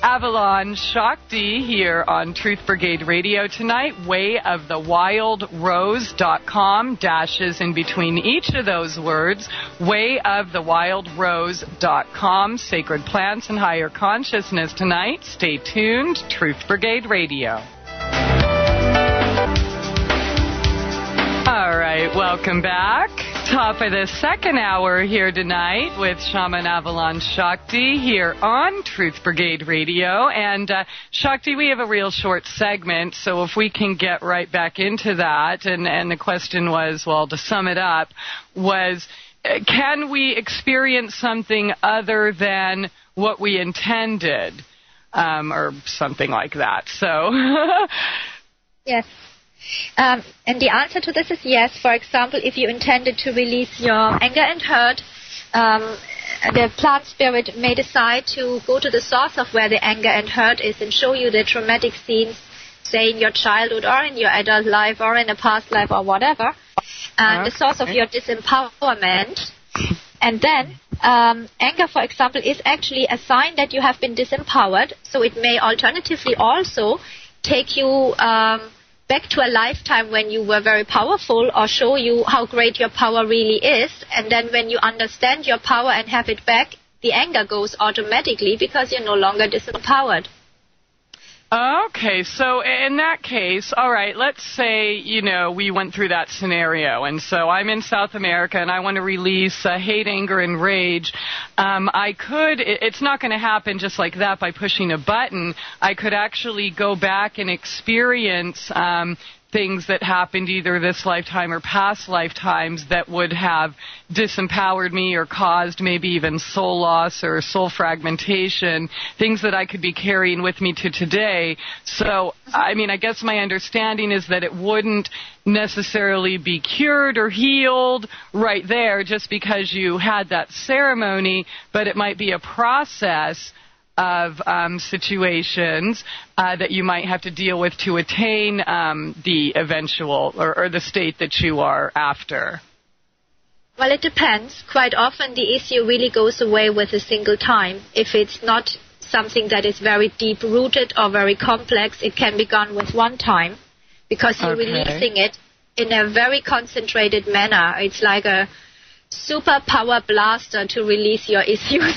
Avalon Sakti here on Truth Brigade Radio tonight. wayofthewildrose.com, dashes in between each of those words. wayofthewildrose.com. Sacred plants and higher consciousness tonight. Stay tuned. Truth Brigade Radio. All right, welcome back. Top of the second hour here tonight with Shaman Avalon Sakti here on Truth Brigade Radio. And Sakti, we have a real short segment, so if we can get right back into that. And the question was, well, to sum it up, was can we experience something other than what we intended? Or something like that. So. Yes. And the answer to this is yes. For example, if you intended to release your anger and hurt, the plant spirit may decide to go to the source of where the anger and hurt is and show you the traumatic scenes, say in your childhood or in your adult life or in a past life or whatever, the source of your disempowerment. And then anger, for example, is actually a sign that you have been disempowered, so it may alternatively also take you back to a lifetime when you were very powerful, or show you how great your power really is. And then when you understand your power and have it back, the anger goes automatically because you're no longer disempowered. Okay, so in that case, all right, let's say, we went through that scenario, and so I'm in South America, and I want to release hate, anger, and rage. It's not going to happen just like that by pushing a button. I could actually go back and experience things that happened either this lifetime or past lifetimes that would have disempowered me or caused maybe even soul loss or soul fragmentation, things that I could be carrying with me to today. So, I guess my understanding is that it wouldn't necessarily be cured or healed right there just because you had that ceremony, but it might be a process of situations that you might have to deal with to attain the eventual or the state that you are after. Well, it depends. Quite often the issue really goes away with a single time. If it's not something that is very deep-rooted or very complex, it can be gone with one time because you're releasing it in a very concentrated manner. It's like a super power blaster to release your issues.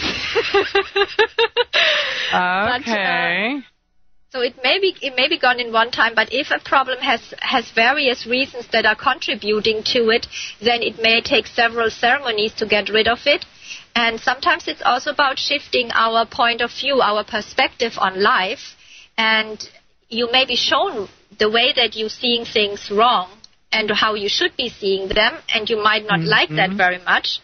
Okay. So it may be gone in one time, but if a problem has various reasons that are contributing to it, then it may take several ceremonies to get rid of it. And sometimes it's also about shifting our point of view, our perspective on life. And you may be shown the way that you're seeing things wrong and how you should be seeing them, and you might not like that very much.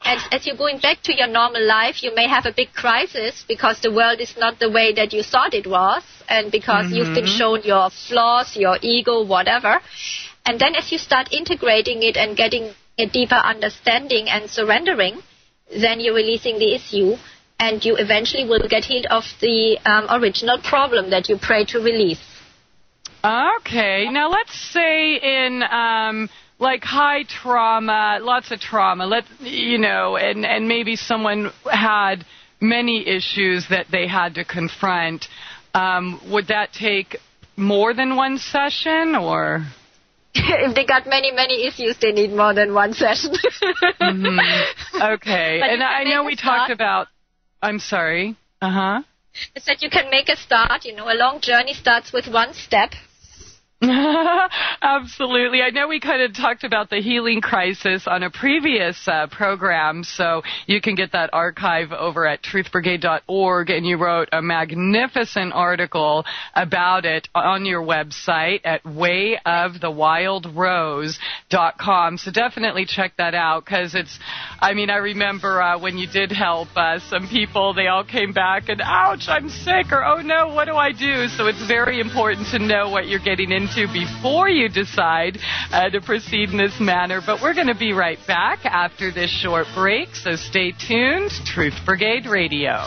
As you're going back to your normal life, you may have a big crisis because the world is not the way that you thought it was, and because you've been shown your flaws, your ego, whatever. And then as you start integrating it and getting a deeper understanding and surrendering, then you're releasing the issue, and you eventually will get healed of the original problem that you pray to release. Okay. Now, let's say in high trauma, lots of trauma, and maybe someone had many issues that they had to confront. Would that take more than one session, or? If they got many, many issues, they need more than one session. Okay. And I know we talked about... I'm sorry. It's that you can make a start. A long journey starts with one step. Absolutely. I know we kind of talked about the healing crisis on a previous program, so you can get that archive over at truthbrigade.org, and you wrote a magnificent article about it on your website at wayofthewildrose.com. So definitely check that out, because I remember when you did help some people, they all came back and, ouch, I'm sick, or oh no, what do I do? So it's very important to know what you're getting into before you decide to proceed in this manner. But we're going to be right back after this short break, so stay tuned. Truth Brigade Radio.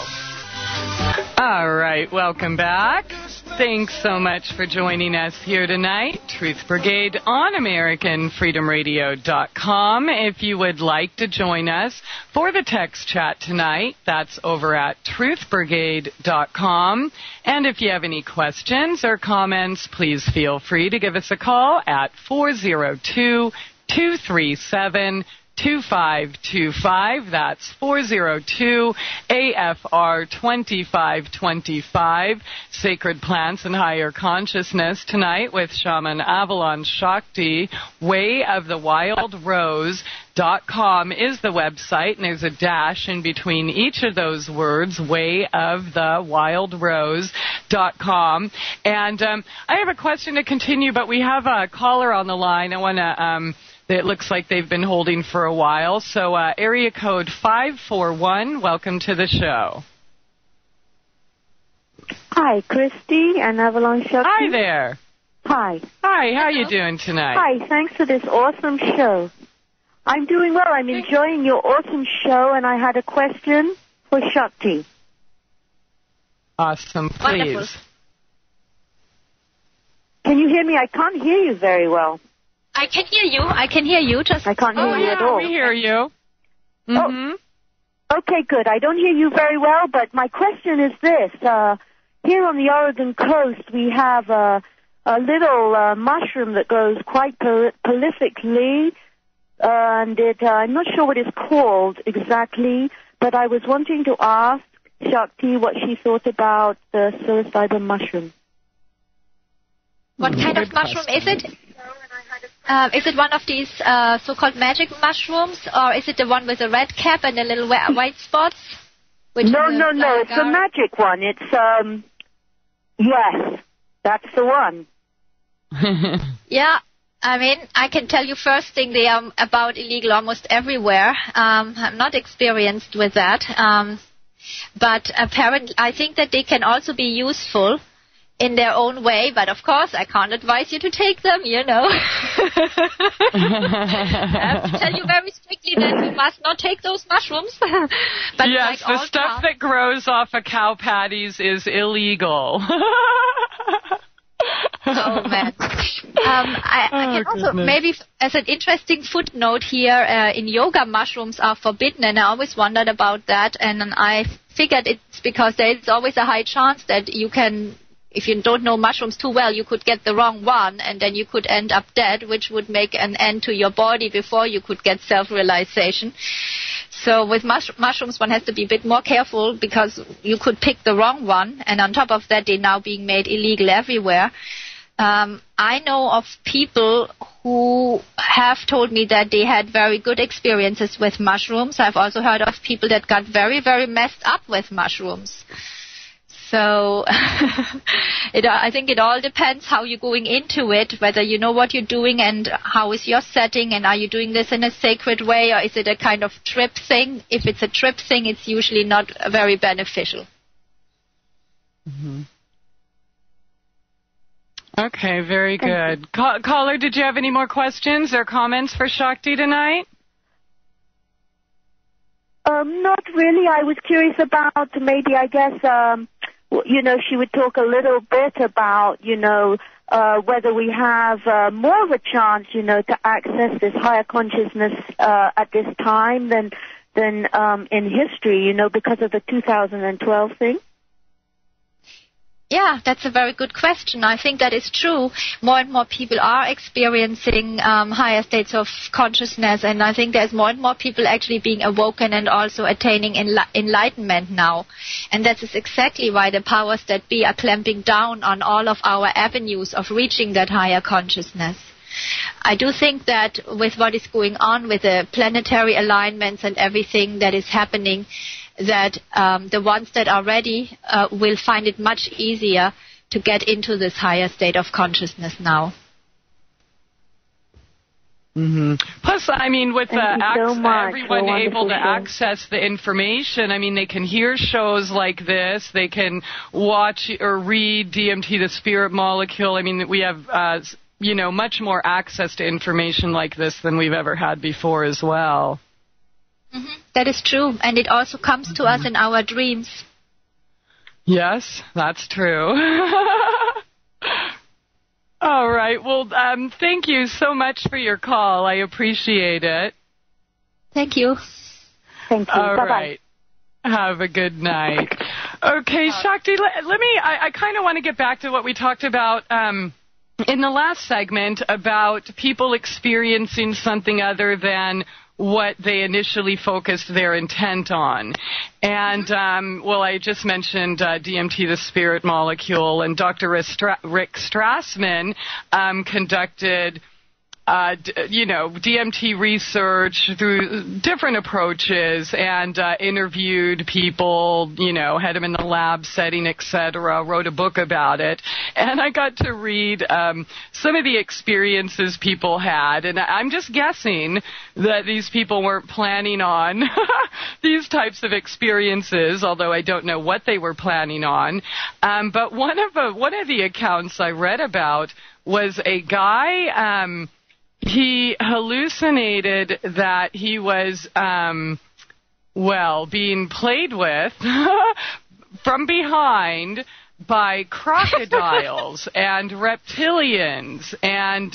All right, welcome back. Thanks so much for joining us here tonight. Truth Brigade on AmericanFreedomRadio.com. If you would like to join us for the text chat tonight, that's over at truthbrigade.com. And if you have any questions or comments, please feel free to give us a call at 402-237-2525. That's 402-AFR-2525. Sacred Plants and Higher Consciousness tonight with Shaman Avalon Sakti. wayofthewildrose.com is the website, and there's a dash in between each of those words, wayofthewildrose.com. And I have a question to continue, but we have a caller on the line. I want to... It looks like they've been holding for a while. So area code 541, welcome to the show. Hi, Christie and Avalon Sakti. Hi there. Hi. Hi, how are you doing tonight? Hi, thanks for this awesome show. I'm doing well. I'm enjoying your awesome show, and I had a question for Shakti. Awesome, please. Wonderful. Can you hear me? I can't hear you very well. I can hear you. I can't hear you at all. We hear you. Mm-hmm. Oh, okay, good. I don't hear you very well, but my question is this. here on the Oregon coast, we have a little mushroom that grows quite prolifically, and I'm not sure what it's called exactly, but I was wanting to ask Shakti what she thought about the psilocybin mushroom. What kind of mushroom is it? Is it one of these so-called magic mushrooms, or is it the one with a red cap and the little white spots? No. It's the magic one. It's, yes, that's the one. Yeah. I mean, I can tell you first thing, they are about illegal almost everywhere. I'm not experienced with that. But apparently, I think that they can also be useful in their own way, but of course I can't advise you to take them, you know. I have to tell you very strictly that you must not take those mushrooms. But yes, like the stuff that grows off of cow patties is illegal. Oh, man. I can also, maybe as an interesting footnote here, in yoga, mushrooms are forbidden, and I always wondered about that, and I figured it's because there is always a high chance that you can, if you don't know mushrooms too well, you could get the wrong one, and then you could end up dead, which would make an end to your body before you could get self-realization. So with mushrooms, one has to be a bit more careful because you could pick the wrong one, and on top of that, they're now being made illegal everywhere. I know of people who have told me that they had very good experiences with mushrooms. I've also heard of people that got very, very messed up with mushrooms. So I think it all depends how you're going into it, whether you know what you're doing and how is your setting, and are you doing this in a sacred way, or is it a kind of trip thing? If it's a trip thing, it's usually not very beneficial. Mm-hmm. Okay, very good. Caller, did you have any more questions or comments for Shakti tonight? Not really. I was curious about maybe, I guess, she would talk a little bit about, whether we have more of a chance, to access this higher consciousness at this time than in history, because of the 2012 thing. Yeah, that's a very good question. I think that is true. More and more people are experiencing higher states of consciousness, and I think there's more and more people actually being awoken and also attaining enlightenment now. And that is exactly why the powers that be are clamping down on all of our avenues of reaching that higher consciousness. I do think that with what is going on with the planetary alignments and everything that is happening, that the ones that are ready will find it much easier to get into this higher state of consciousness now. Mm-hmm. Plus, I mean, with everyone able to show. access the information, I mean, they can hear shows like this, they can watch or read DMT, the Spirit Molecule. I mean, we have, much more access to information like this than we've ever had before as well. Mm-hmm. That is true, and it also comes to us in our dreams. Yes, that's true. All right. Well, thank you so much for your call. I appreciate it. Thank you. Thank you. All Bye-bye. right. Have a good night. Okay, Shakti, let me, I kind of want to get back to what we talked about in the last segment about people experiencing something other than what they initially focused their intent on. And, I just mentioned DMT, the Spirit Molecule, and Dr. Rick Strassman conducted DMT research through different approaches and interviewed people, had them in the lab setting, etc., wrote a book about it. And I got to read some of the experiences people had. And I'm just guessing that these people weren't planning on these types of experiences, although I don't know what they were planning on. But one of the accounts I read about was a guy... he hallucinated that he was, being played with from behind by crocodiles and reptilians, and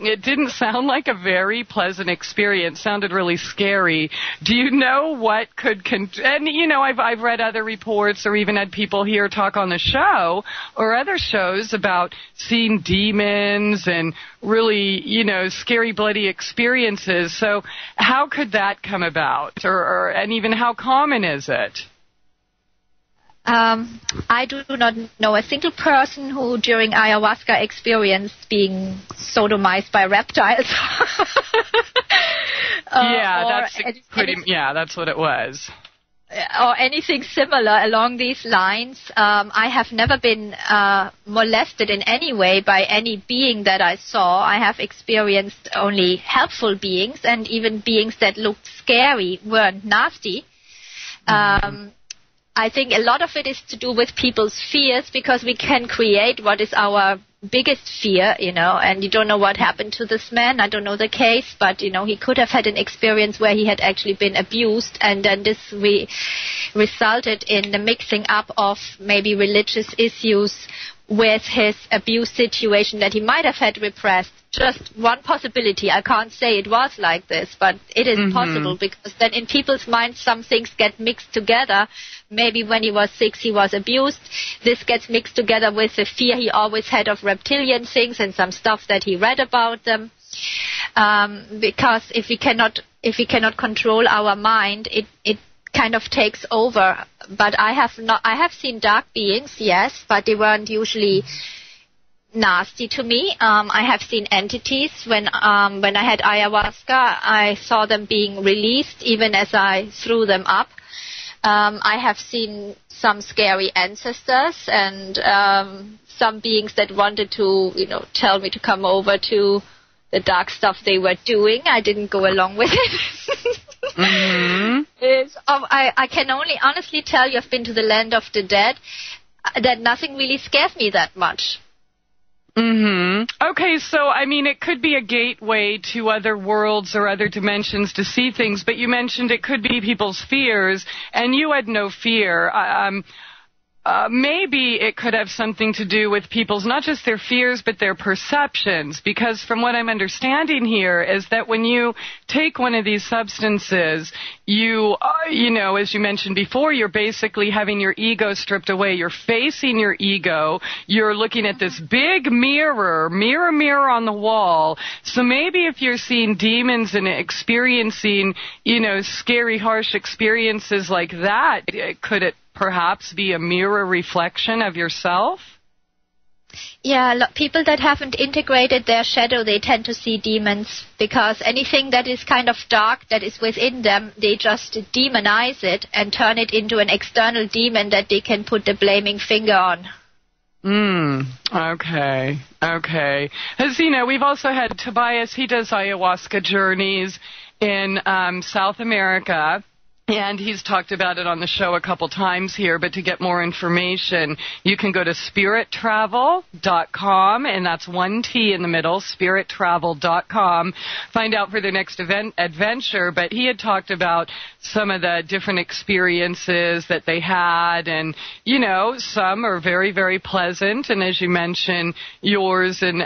it didn't sound like a very pleasant experience. Sounded really scary. Do you know what could and you know, I've read other reports or even had people here talk on the show or other shows about seeing demons and really, you know, scary, bloody experiences. So how could that come about, and even how common is it? I do not know a single person who during ayahuasca experienced being sodomized by reptiles. That's what it was. Or anything similar along these lines. I have never been molested in any way by any being that I saw. I have experienced only helpful beings, and even beings that looked scary weren't nasty. I think a lot of it is to do with people's fears, because we can create what is our biggest fear, you know, and you don't know what happened to this man. I don't know the case, but, you know, he could have had an experience where he had actually been abused, and then this resulted in the mixing up of maybe religious issues with his abuse situation that he might have had repressed. Just one possibility. I can't say it was like this, but it is possible, because then in people's minds some things get mixed together. Maybe when he was 6 he was abused. This gets mixed together with the fear he always had of reptilian things and some stuff that he read about them. Because if we cannot control our mind, it kind of takes over. But I have seen dark beings, yes, but they weren't usually nasty to me. I have seen entities when I had ayahuasca. I saw them being released even as I threw them up. I have seen some scary ancestors and some beings that wanted to, you know, tell me to come over to the dark stuff they were doing. I didn't go along with it. I can only honestly tell you, I've been to the land of the dead, that nothing really scares me that much. Okay, so, I mean, it could be a gateway to other worlds or other dimensions to see things, but you mentioned it could be people's fears, and you had no fear. Maybe it could have something to do with people's, not just their fears, but their perceptions, because from what I'm understanding here is that when you take one of these substances, you know, as you mentioned before, you're basically having your ego stripped away. You're facing your ego. You're looking at this big mirror on the wall. So maybe if you're seeing demons and experiencing, you know, scary, harsh experiences like that, could it perhaps be a mirror reflection of yourself? Yeah, people that haven't integrated their shadow, they tend to see demons, because anything that is kind of dark that is within them, they just demonize it and turn it into an external demon that they can put the blaming finger on. Okay. As you know, we've also had Tobias. He does ayahuasca journeys in South America. And he's talked about it on the show a couple times here, but to get more information, you can go to spirittravel.com, and that's one T in the middle, spirittravel.com. Find out for their next adventure, but he had talked about some of the different experiences that they had, and, you know, some are very, very pleasant, and as you mentioned, yours and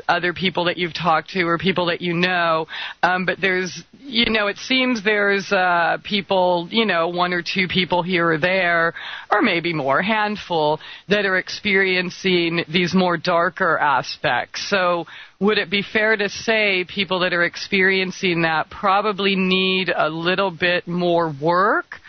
other people that you've talked to or people that you know, but there's, you know, it seems there's people, you know, one or two people here or there, or maybe more, handful, that are experiencing these more darker aspects. So would it be fair to say people that are experiencing that probably need a little bit more work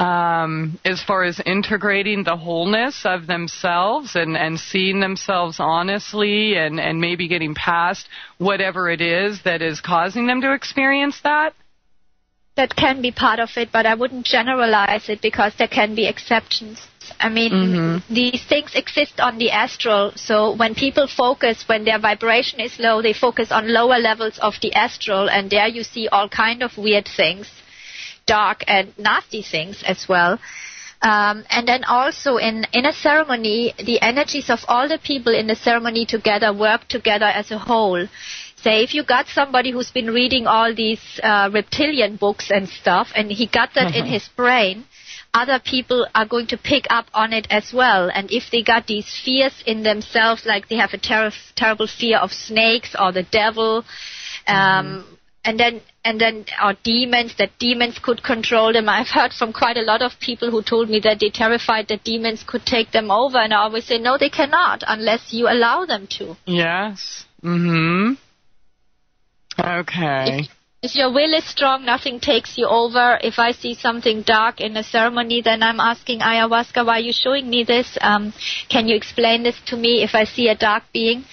as far as integrating the wholeness of themselves and seeing themselves honestly and maybe getting past whatever it is that is causing them to experience that? That can be part of it, but I wouldn't generalize it, because there can be exceptions. I mean, these things exist on the astral, so when people focus, when their vibration is low, they focus on lower levels of the astral, and there you see all kind of weird things, dark and nasty things as well. And then also in a ceremony, the energies of all the people in the ceremony together work together as a whole. Say, if you got somebody who's been reading all these reptilian books and stuff, and he got that in his brain, other people are going to pick up on it as well. And if they got these fears in themselves, like they have a terrible fear of snakes or the devil, and then or demons, that demons could control them. I've heard from quite a lot of people who told me that they're terrified that demons could take them over, and I always say, no, they cannot, unless you allow them to. Yes. Okay. If your will is strong, nothing takes you over. If I see something dark in a ceremony, then I'm asking ayahuasca, why are you showing me this? Can you explain this to me? If I see a dark being,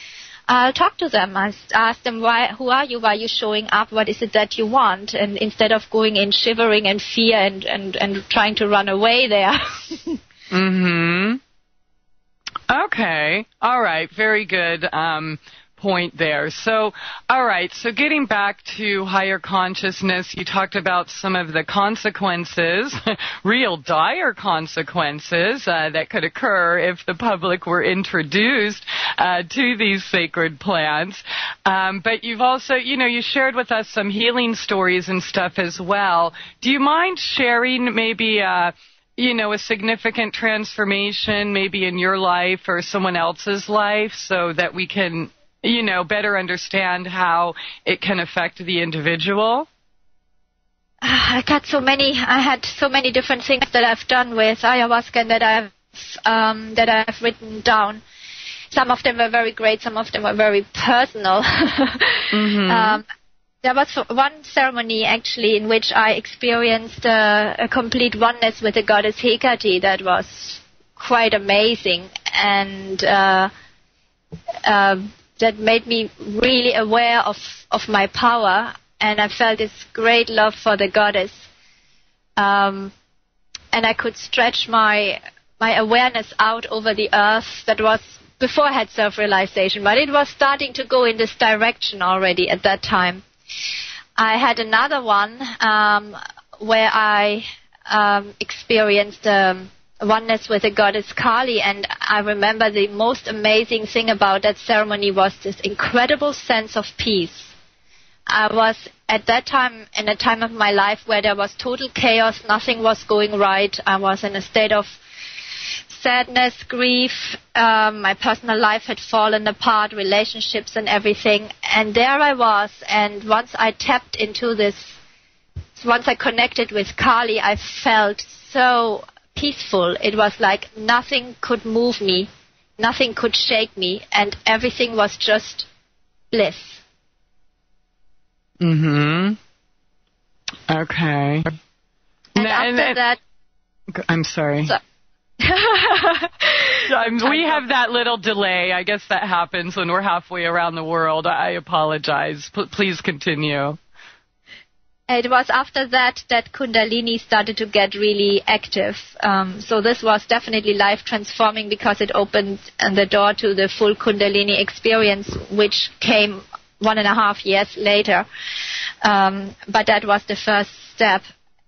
I'll talk to them. I'll ask them, who are you? Why are you showing up? What is it that you want? And instead of going in shivering and fear and trying to run away there. Okay. All right. Very good point there. So, all right. So getting back to higher consciousness, you talked about some of the consequences, real dire consequences that could occur if the public were introduced to these sacred plants. But you've also, you shared with us some healing stories and stuff as well. Do you mind sharing maybe a significant transformation maybe in your life or someone else's life so that we can better understand how it can affect the individual? I had so many different things that I've done with ayahuasca and that I've written down. Some of them were very great, some of them were very personal. There was one ceremony actually in which I experienced a complete oneness with the goddess Hecate that was quite amazing, and that made me really aware of my power, and I felt this great love for the goddess. And I could stretch my awareness out over the earth. That was before I had self-realization, but it was starting to go in this direction already at that time. I had another one where I experienced oneness with the goddess Kali, and I remember the most amazing thing about that ceremony was this incredible sense of peace. I was at that time in a time of my life where there was total chaos, nothing was going right. I was in a state of sadness, grief, my personal life had fallen apart, relationships and everything, and there I was, and once I tapped into this, once I connected with Kali, I felt so peaceful. It was like nothing could move me, nothing could shake me, and everything was just bliss. Okay. And after that... I'm sorry. We have that little delay. I guess that happens when we're halfway around the world. I apologize. Please continue. It was after that Kundalini started to get really active. So this was definitely life-transforming because it opened the door to the full Kundalini experience, which came 1.5 years later. But that was the first step.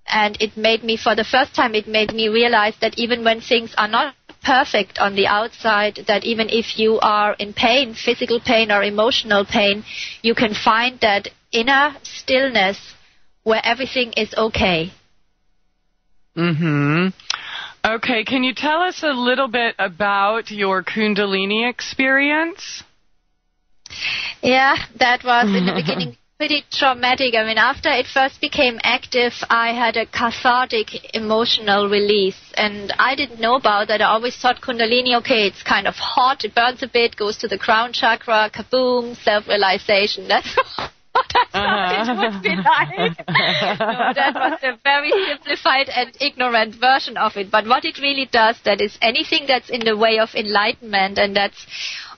And it made me, for the first time, it made me realize that even when things are not perfect on the outside, that even if you are in pain, physical pain or emotional pain, you can find that inner stillness where everything is okay. Okay, can you tell us a little bit about your Kundalini experience? Yeah, that was in the beginning pretty traumatic. I mean, after it first became active, I had a cathartic emotional release, and I didn't know about that. I always thought Kundalini, okay, it's kind of hot, it burns a bit, goes to the crown chakra, kaboom, self-realization. That's what I thought it would be like. No, that was a very simplified and ignorant version of it. But what it really does, that is anything that's in the way of enlightenment, and that's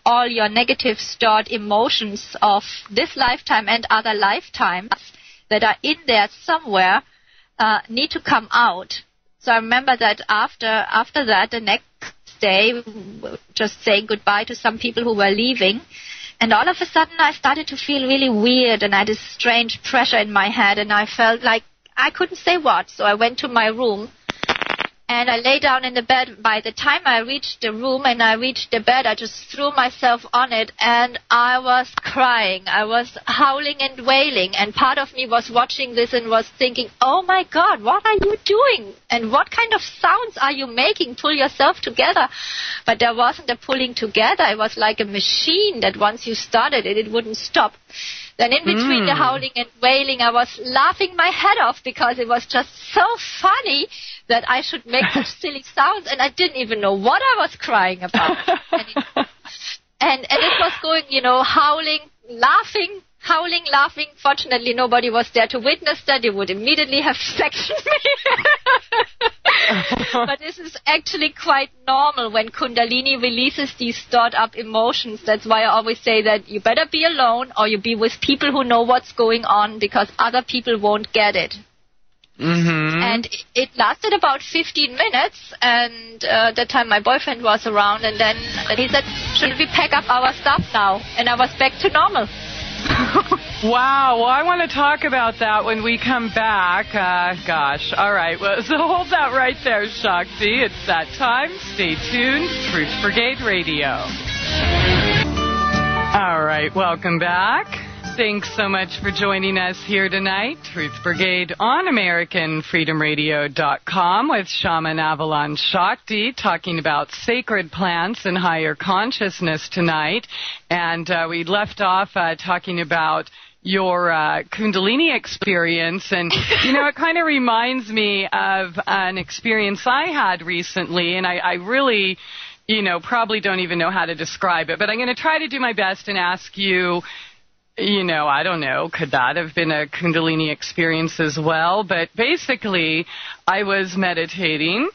all your negative stored emotions of this lifetime and other lifetimes that are in there somewhere need to come out. So I remember that after that, the next day, just saying goodbye to some people who were leaving, and all of a sudden I started to feel really weird, and I had this strange pressure in my head, and I felt like I couldn't say what. So I went to my room, And I lay down in the bed. By the time I reached the room and I reached the bed, I just threw myself on it, and I was crying. I was howling and wailing, and part of me was watching this and was thinking, oh my God, what are you doing? And what kind of sounds are you making? Pull yourself together. But there wasn't a pulling together. It was like a machine that once you started it, it wouldn't stop. Then in between the howling and wailing, I was laughing my head off because it was just so funny that I should make such silly sounds, and I didn't even know what I was crying about. and it was going, howling, laughing. Fortunately, nobody was there to witness that. They would immediately have sectioned me. But this is actually quite normal when Kundalini releases these stored-up emotions. That's why I always say that you better be alone or you be with people who know what's going on, because other people won't get it. Mm-hmm. And it lasted about 15 minutes, and that time my boyfriend was around, and then he said, should we pack up our stuff now? And I was back to normal. Wow. Well, I want to talk about that when we come back. Gosh. All right. Well, so hold that right there, Shakti. It's that time. Stay tuned. Truth Brigade Radio. All right. Welcome back. Thanks so much for joining us here tonight. Truth Brigade on AmericanFreedomRadio.com with Shaman Avalon Sakti, talking about sacred plants and higher consciousness tonight. And we left off talking about your Kundalini experience. And, it kind of reminds me of an experience I had recently. And I really, probably don't even know how to describe it. But I'm going to try to do my best and ask you, I don't know, could that have been a Kundalini experience as well? But basically, I was meditating,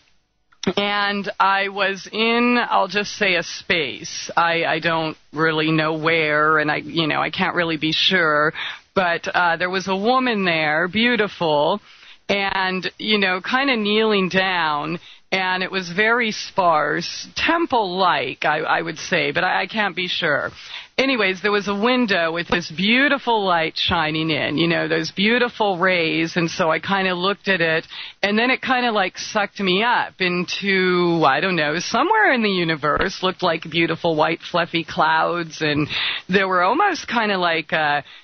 and I was in, I'll just say, a space. I don't really know where, and I can't really be sure. But there was a woman there, beautiful, and, kind of kneeling down. And it was very sparse, temple-like, I would say, but I can't be sure. Anyways, there was a window with this beautiful light shining in, those beautiful rays. And so I kind of looked at it, and then it kind of like sucked me up into, I don't know, somewhere in the universe. Looked like beautiful white fluffy clouds, and there were almost kind of like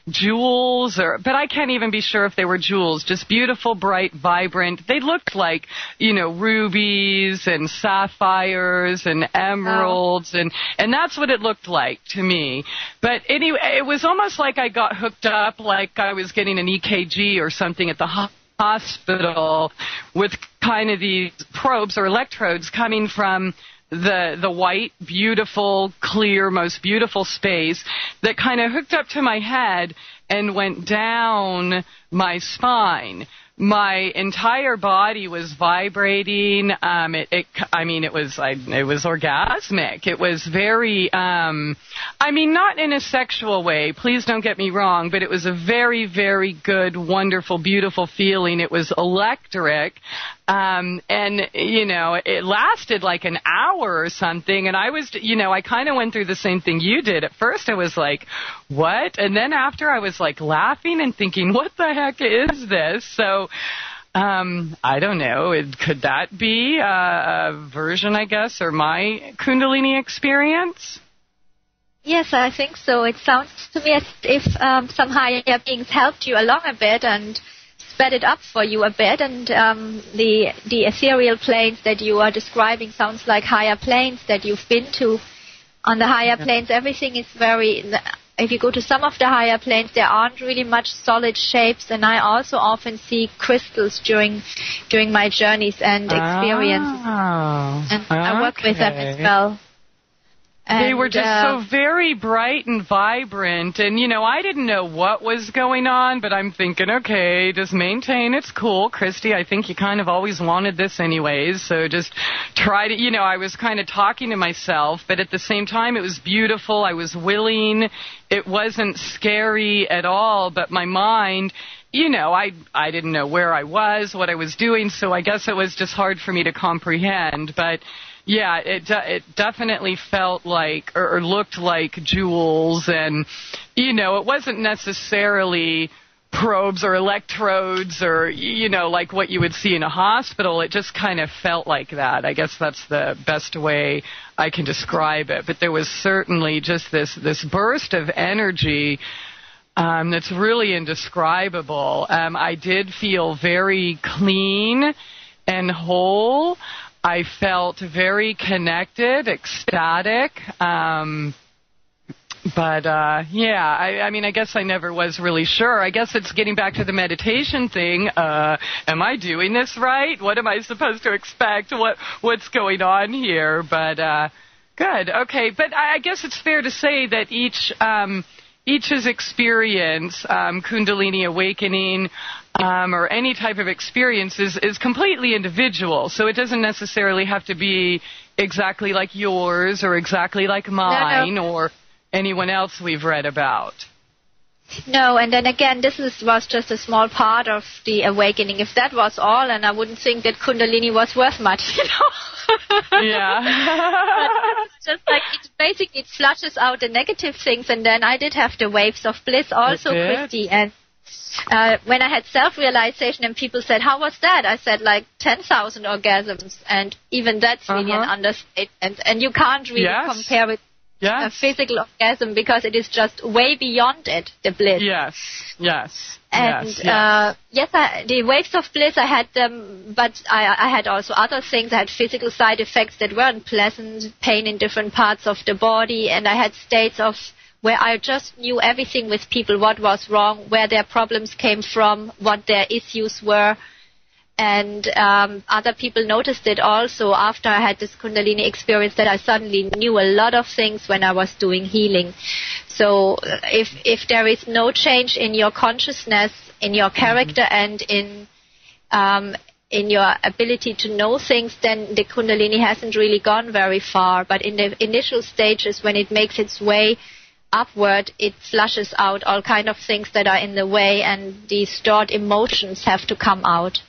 jewels, but I can't even be sure if they were jewels, just beautiful, bright, vibrant. They looked like, rubies and sapphires and emeralds, and that's what it looked like to me. But anyway, it was almost like I got hooked up, like I was getting an EKG or something at the hospital with kind of these probes or electrodes coming from the white, beautiful, clear, most beautiful space that kind of hooked up to my head and went down my spine. My entire body was vibrating. It was orgasmic. It was very, not in a sexual way. Please don't get me wrong, but it was a very, very good, wonderful, beautiful feeling. It was electric. It lasted like an hour or something, and I was, I kind of went through the same thing you did. At first I was like, what? And then after I was like laughing and thinking, what the heck is this? So, I don't know. Could that be a version, I guess, or my Kundalini experience? Yes, I think so. It sounds to me as if some higher beings helped you along a bit and sped it up for you a bit, and the ethereal planes that you are describing sounds like higher planes that you've been to. On the higher planes, everything is if you go to some of the higher planes, there aren't really much solid shapes, and I also often see crystals during my journeys and experiences. And I work with them as well. And they were just so very bright and vibrant, and, I didn't know what was going on, but I'm thinking, okay, just maintain it's cool. Christie, I think you kind of always wanted this anyways, so just try to, I was kind of talking to myself, but at the same time it was beautiful. I was willing. It wasn't scary at all, but my mind, I didn't know where I was, what I was doing, so I guess it was just hard for me to comprehend, but yeah, it definitely felt like or looked like jewels, and it wasn't necessarily probes or electrodes or, like what you would see in a hospital. It just kind of felt like that. I guess that's the best way I can describe it. But there was certainly just this burst of energy that's really indescribable. I did feel very clean and whole. I felt very connected, ecstatic. But I guess I never was really sure. I guess it's getting back to the meditation thing. Am I doing this right? What am I supposed to expect? What's going on here? But good. Okay. But I guess it's fair to say that each's experience, Kundalini awakening, or any type of experience is completely individual. So it doesn't necessarily have to be exactly like yours or exactly like mine or anyone else we've read about. No, and then again, was just a small part of the awakening. If that was all, and I wouldn't think that Kundalini was worth much, Yeah. But it's just like, it flushes out the negative things, and then I did have the waves of bliss also, Christie. And when I had self-realization and people said, how was that? I said, like 10,000 orgasms, and even that's really an understatement. And you can't really compare it. A physical orgasm, because it is just way beyond it, the bliss. Yes. And the waves of bliss, I had them, but I had also other things. I had physical side effects that weren't pleasant, pain in different parts of the body, and I had states of where I just knew everything with people, what was wrong, where their problems came from, what their issues were. And other people noticed it also after I had this Kundalini experience, that I suddenly knew a lot of things when I was doing healing. So if there is no change in your consciousness, in your character, and in your ability to know things, then the Kundalini hasn't really gone very far. But in the initial stages, when it makes its way upward, it flushes out all kind of things that are in the way, and the stored emotions have to come out.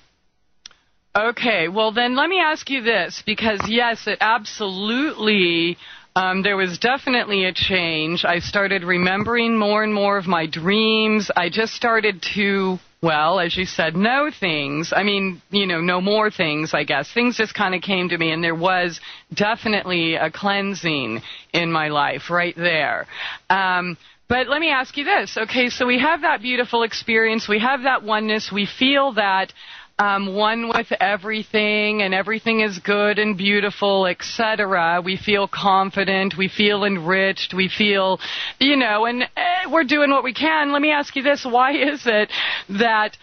Okay, well then let me ask you this, because yes, it absolutely, there was definitely a change. I started remembering more and more of my dreams. I just started to, well, as you said, know things. I mean, know more things, I guess. Things just kind of came to me, and there was definitely a cleansing in my life right there. But let me ask you this. Okay, so we have that beautiful experience. We have that oneness. We feel that one with everything, and everything is good and beautiful, etc. We feel confident, we feel enriched, we feel, and we're doing what we can. Let me ask you this, why is it that,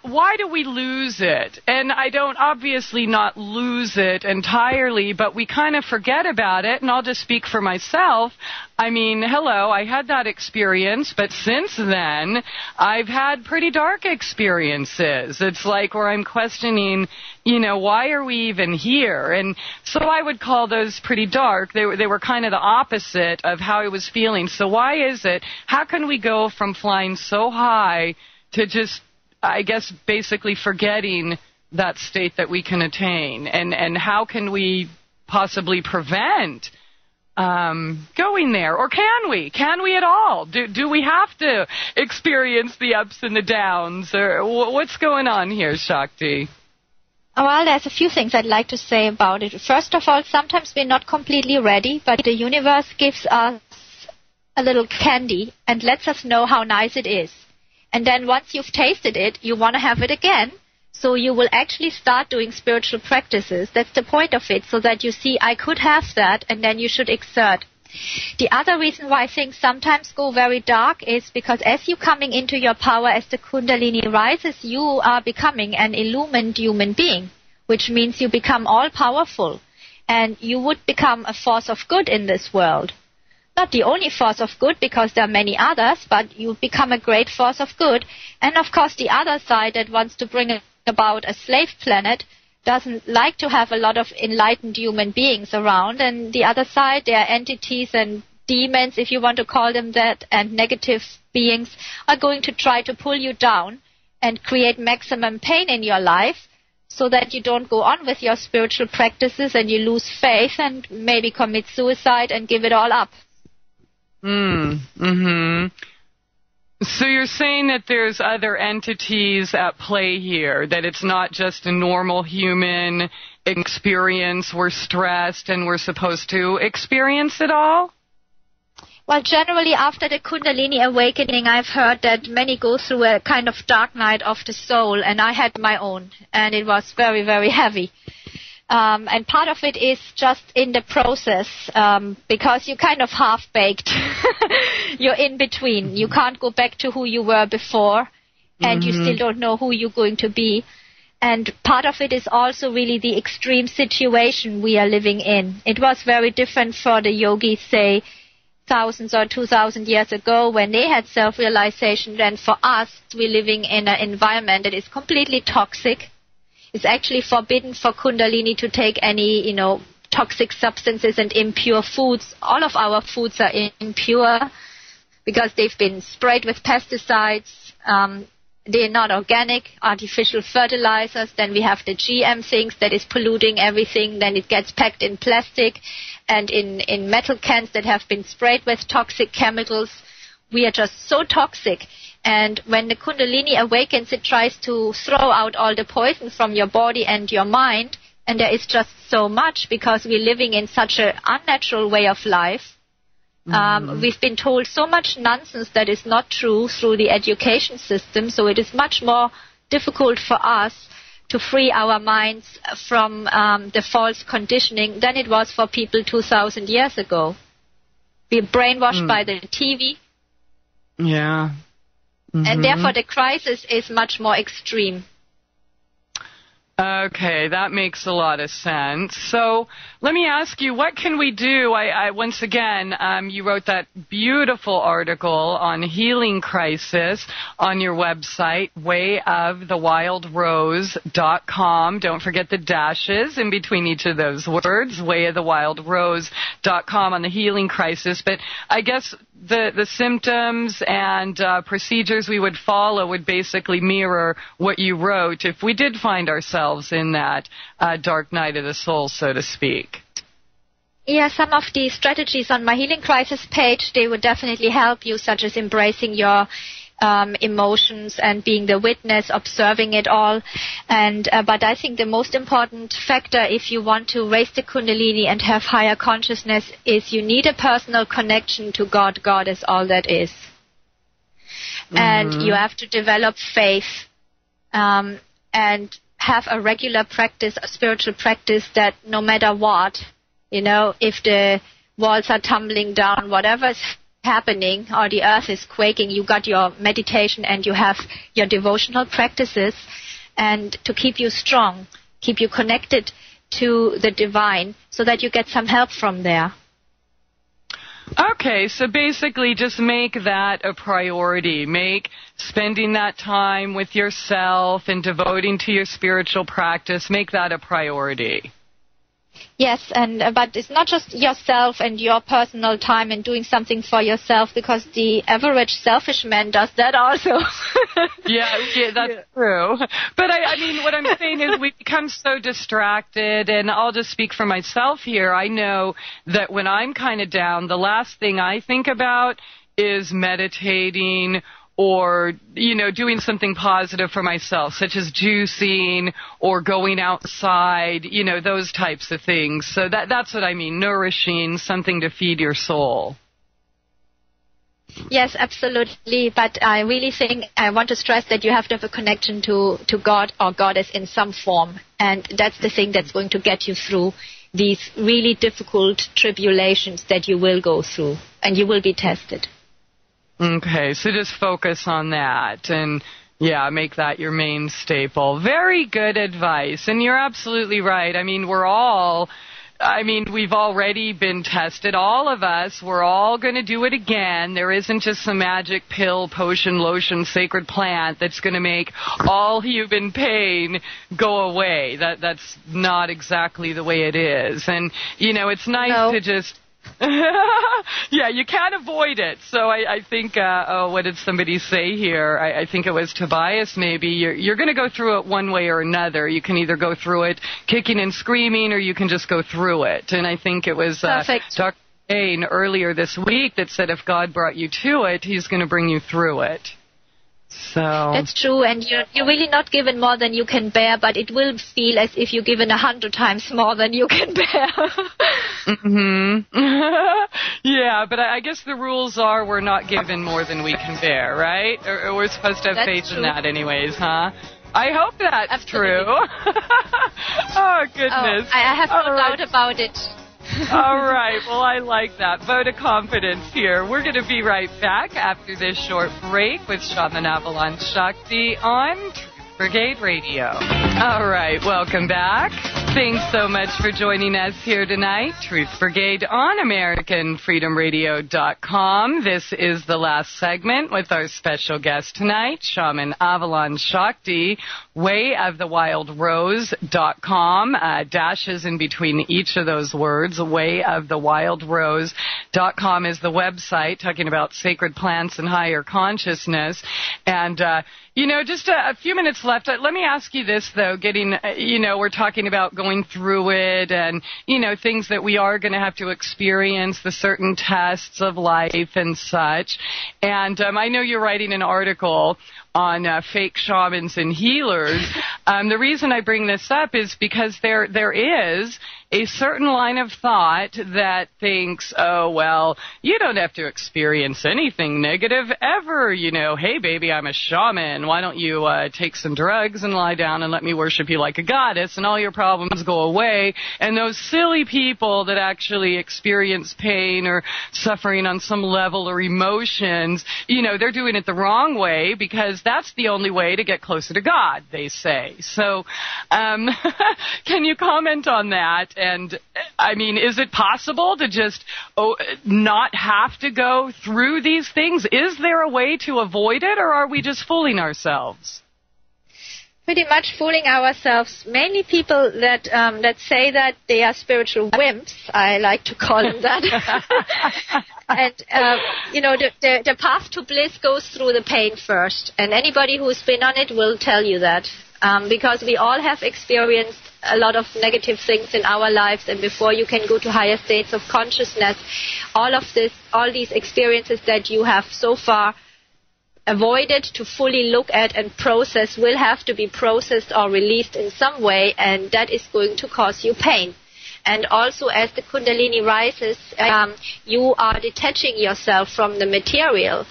why do we lose it? And I don't obviously not lose it entirely, but we kind of forget about it, and I'll just speak for myself. I mean, hello, I had that experience, but since then, I've had pretty dark experiences. It's like where I'm questioning, why are we even here? And so I would call those pretty dark. They were kind of the opposite of how I was feeling. So why is it, how can we go from flying so high to just, I guess, basically forgetting that state that we can attain? And how can we possibly prevent going there? Or can we? Can we at all? Do we have to experience the ups and the downs? Or what's going on here, Shakti? Well, there's a few things I'd like to say about it. First of all, sometimes we're not completely ready, but the universe gives us a little candy and lets us know how nice it is. And then once you've tasted it, you want to have it again. So you will actually start doing spiritual practices. That's the point of it, so that you see, I could have that, and then you should exert. The other reason why things sometimes go very dark is because as you're coming into your power, as the Kundalini rises, you are becoming an illumined human being, which means you become all-powerful, and you would become a force of good in this world. Not the only force of good, because there are many others, but you become a great force of good. And of course the other side that wants to bring about a slave planet doesn't like to have a lot of enlightened human beings around. And the other side, there are entities and demons, if you want to call them that, and negative beings are going to try to pull you down and create maximum pain in your life, so that you don't go on with your spiritual practices and you lose faith and maybe commit suicide and give it all up. So you're saying that there's other entities at play here, that it's not just a normal human experience. We're stressed and we're supposed to experience it all? Well, generally after the Kundalini awakening, I've heard that many go through a kind of dark night of the soul, and I had my own, and it was very, very heavy. And part of it is just in the process, because you're kind of half-baked. You're in between. You can't go back to who you were before, and you still don't know who you're going to be. And part of it is also really the extreme situation we are living in. It was very different for the yogis, say, thousands or 2,000 years ago when they had self-realization, than for us, we're living in an environment that is completely toxic. It's actually forbidden for Kundalini to take any, toxic substances and impure foods. All of our foods are impure because they've been sprayed with pesticides. They're not organic, artificial fertilizers. Then we have the GM things that is polluting everything. Then it gets packed in plastic and in metal cans that have been sprayed with toxic chemicals. We are just so toxic. And when the Kundalini awakens, it tries to throw out all the poison from your body and your mind. And there is just so much because we're living in such an unnatural way of life. We've been told so much nonsense that is not true through the education system. So it is much more difficult for us to free our minds from the false conditioning than it was for people 2,000 years ago. We're brainwashed by the TV. Yeah. And therefore the crisis is much more extreme. Okay, that makes a lot of sense. So let me ask you, what can we do? I once again, you wrote that beautiful article on healing crisis on your website, wayofthewildrose.com. Don't forget the dashes in between each of those words, wayofthewildrose.com on the healing crisis. But I guess the symptoms and procedures we would follow would basically mirror what you wrote if we did find ourselves in that dark night of the soul, so to speak. Yeah, some of the strategies on my Healing Crisis page, they would definitely help you, such as embracing your emotions and being the witness, observing it all. And but I think the most important factor if you want to raise the Kundalini and have higher consciousness is you need a personal connection to God. God is all that is. And you have to develop faith and have a regular practice, a spiritual practice that no matter what, if the walls are tumbling down, whatever's happening or the earth is quaking, you got your meditation and you have your devotional practices, and to keep you strong, keep you connected to the divine so that you get some help from there. Okay, so basically just make that a priority. Make spending that time with yourself and devoting to your spiritual practice, make that a priority. Yes, but it's not just yourself and your personal time and doing something for yourself, because the average selfish man does that also. yeah, that's true. But I mean, what I'm saying is we become so distracted, and I'll just speak for myself here. I know that when I'm kind of down, the last thing I think about is meditating or, doing something positive for myself, such as juicing or going outside, those types of things. So that's what I mean, nourishing, something to feed your soul. Yes, absolutely. But I really think I want to stress that you have to have a connection to God or Goddess in some form. And that's the thing that's going to get you through these really difficult tribulations that you will go through, and you will be tested. Okay, so just focus on that and, make that your main staple. Very good advice, and you're absolutely right. I mean, we've already been tested, all of us. We're all going to do it again. There isn't just some magic pill, potion, lotion, sacred plant that's going to make all human pain go away. That's not exactly the way it is. And, it's nice to just... yeah, you can't avoid it. So I think, what did somebody say here? I think it was Tobias maybe. You're going to go through it one way or another. You can either go through it kicking and screaming, or you can just go through it. And I think it was saying earlier this week that said if God brought you to it, he's going to bring you through it. So that's true, and you're really not given more than you can bear, but it will feel as if you're given 100 times more than you can bear. Yeah, but I guess the rules are we're not given more than we can bear, right? Or we're supposed to have faith in that anyways, huh? I hope that's true. Oh, goodness. Oh, I have no doubt about it. All right. Well, I like that. Vote of confidence here. We're going to be right back after this short break with Shaman Avalon Sakti on Truth Brigade Radio. All right. Welcome back. Thanks so much for joining us here tonight. Truth Brigade on AmericanFreedomRadio.com. This is the last segment with our special guest tonight, Shaman Avalon Sakti, wayofthewildrose.com. Dashes in between each of those words. Wayofthewildrose.com is the website talking about sacred plants and higher consciousness. And, just a few minutes left. Let me ask you this, though, we're talking about going through it and, things that we are going to have to experience, the certain tests of life and such. And I know you're writing an article on fake shamans and healers. The reason I bring this up is because there is a certain line of thought that thinks, oh, well, you don't have to experience anything negative ever. Hey, baby, I'm a shaman. Why don't you take some drugs and lie down and let me worship you like a goddess and all your problems go away. And those silly people that actually experience pain or suffering on some level or emotions, they're doing it the wrong way because that's the only way to get closer to God, they say. So can you comment on that? And, is it possible to just not have to go through these things? Is there a way to avoid it, or are we just fooling ourselves? Pretty much fooling ourselves. Mainly people that say that they are spiritual wimps. I like to call them that. And the path to bliss goes through the pain first. And anybody who's been on it will tell you that, because we all have experienced a lot of negative things in our lives, and before you can go to higher states of consciousness, all these experiences that you have so far avoided to fully look at and process will have to be processed or released in some way, and that is going to cause you pain. And also, as the Kundalini rises, you are detaching yourself from the material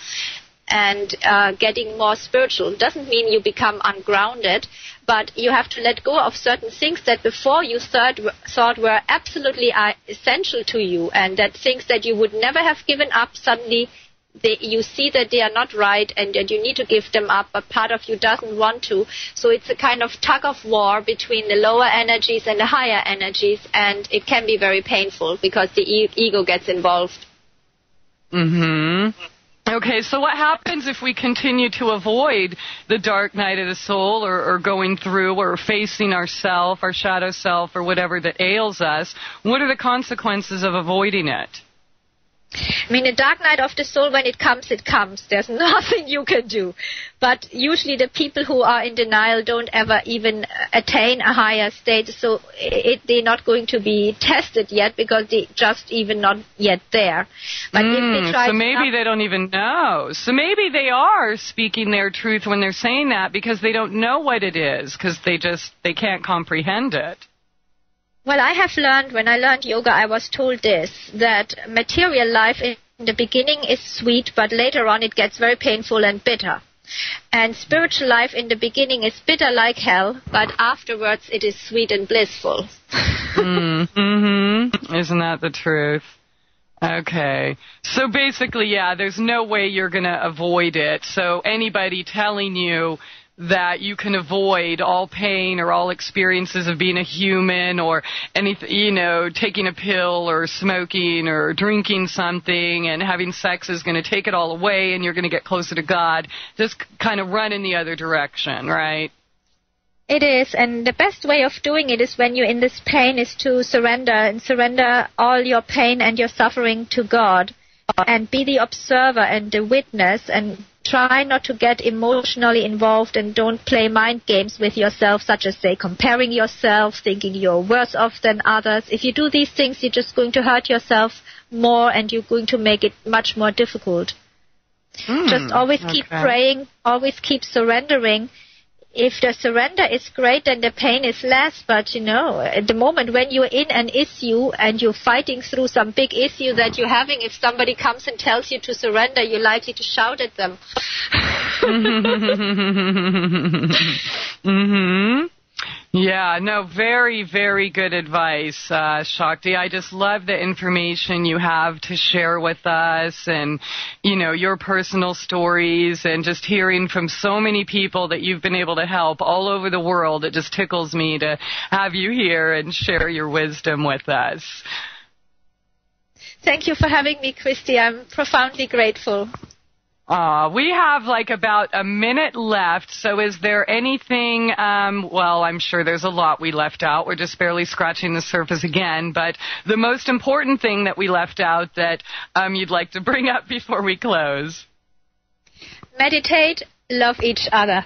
and getting more spiritual. Doesn't mean you become ungrounded, but you have to let go of certain things that before you thought were absolutely essential to you, and that things that you would never have given up, suddenly you see that they are not right and that you need to give them up, but part of you doesn't want to. So it's a kind of tug of war between the lower energies and the higher energies, and it can be very painful because the ego gets involved. Okay, so what happens if we continue to avoid the dark night of the soul or going through or facing ourself, our shadow self, or whatever that ails us? What are the consequences of avoiding it? The dark night of the soul, when it comes, it comes. There's nothing you can do. But usually the people who are in denial don't ever even attain a higher state, so they're not going to be tested yet because they're just even not yet there. But if they try they don't even know. So maybe they are speaking their truth when they're saying that because they don't know what it is, because they can't comprehend it. Well, I have learned, when I learned yoga, I was told this, that material life in the beginning is sweet, but later on it gets very painful and bitter. And spiritual life in the beginning is bitter like hell, but afterwards it is sweet and blissful. Isn't that the truth? Okay. So basically, there's no way you're going to avoid it. So anybody telling you that you can avoid all pain or all experiences of being a human or anything, taking a pill or smoking or drinking something and having sex is going to take it all away and you're going to get closer to God, just kind of run in the other direction, right? It is, and the best way of doing it is when you're in this pain is to surrender all your pain and your suffering to God and be the observer and the witness, and try not to get emotionally involved and don't play mind games with yourself, such as, say, comparing yourself, thinking you're worse off than others. If you do these things, you're just going to hurt yourself more, and you're going to make it much more difficult. Just always keep praying, always keep surrendering. If the surrender is great, then the pain is less. But, at the moment when you're in an issue and you're fighting through some big issue that you're having, if somebody comes and tells you to surrender, you're likely to shout at them. Yeah, no, very, very good advice, Shakti. I just love the information you have to share with us and, your personal stories and just hearing from so many people that you've been able to help all over the world. It just tickles me to have you here and share your wisdom with us. Thank you for having me, Christie. I'm profoundly grateful. We have about a minute left, so is there anything, I'm sure there's a lot we left out. We're just barely scratching the surface again, but the most important thing that we left out that you'd like to bring up before we close? Meditate, love each other.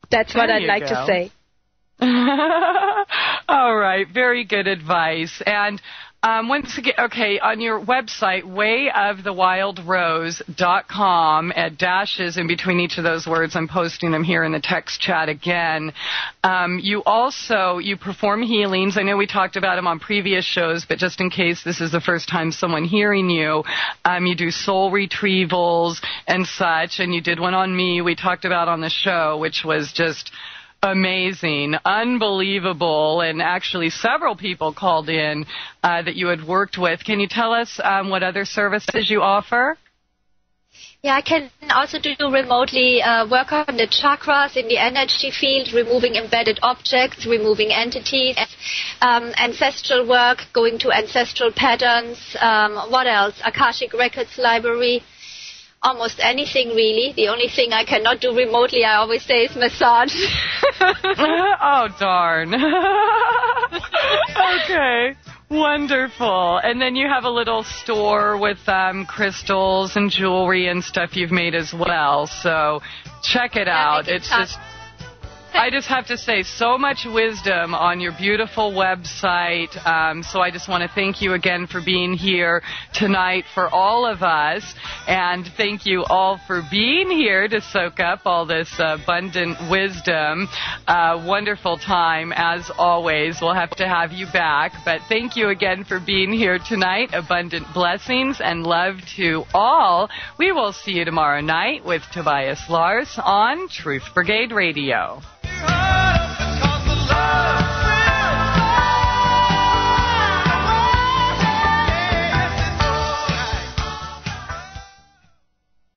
That's what I'd like to say. All right, very good advice. And once again, on your website, wayofthewildrose.com, at dashes in between each of those words, I'm posting them here in the text chat again. You perform healings. I know we talked about them on previous shows, but just in case this is the first time someone hearing you, you do soul retrievals and such, and you did one on me we talked about on the show, which was just amazing, unbelievable, and actually several people called in that you had worked with. Can you tell us what other services you offer? Yeah, I can also do remotely work on the chakras in the energy field, removing embedded objects, removing entities, ancestral work, going to ancestral patterns, what else? Akashic Records Library. Almost anything, really. The only thing I cannot do remotely, I always say, is massage. Oh, darn. Okay. Wonderful. And then you have a little store with crystals and jewelry and stuff you've made as well. So check it out. I just have to say, so much wisdom on your beautiful website. So I just want to thank you again for being here tonight for all of us. And thank you all for being here to soak up all this abundant wisdom. Wonderful time, as always. We'll have to have you back. But thank you again for being here tonight. Abundant blessings and love to all. We will see you tomorrow night with Tobias Lars on Truth Brigade Radio.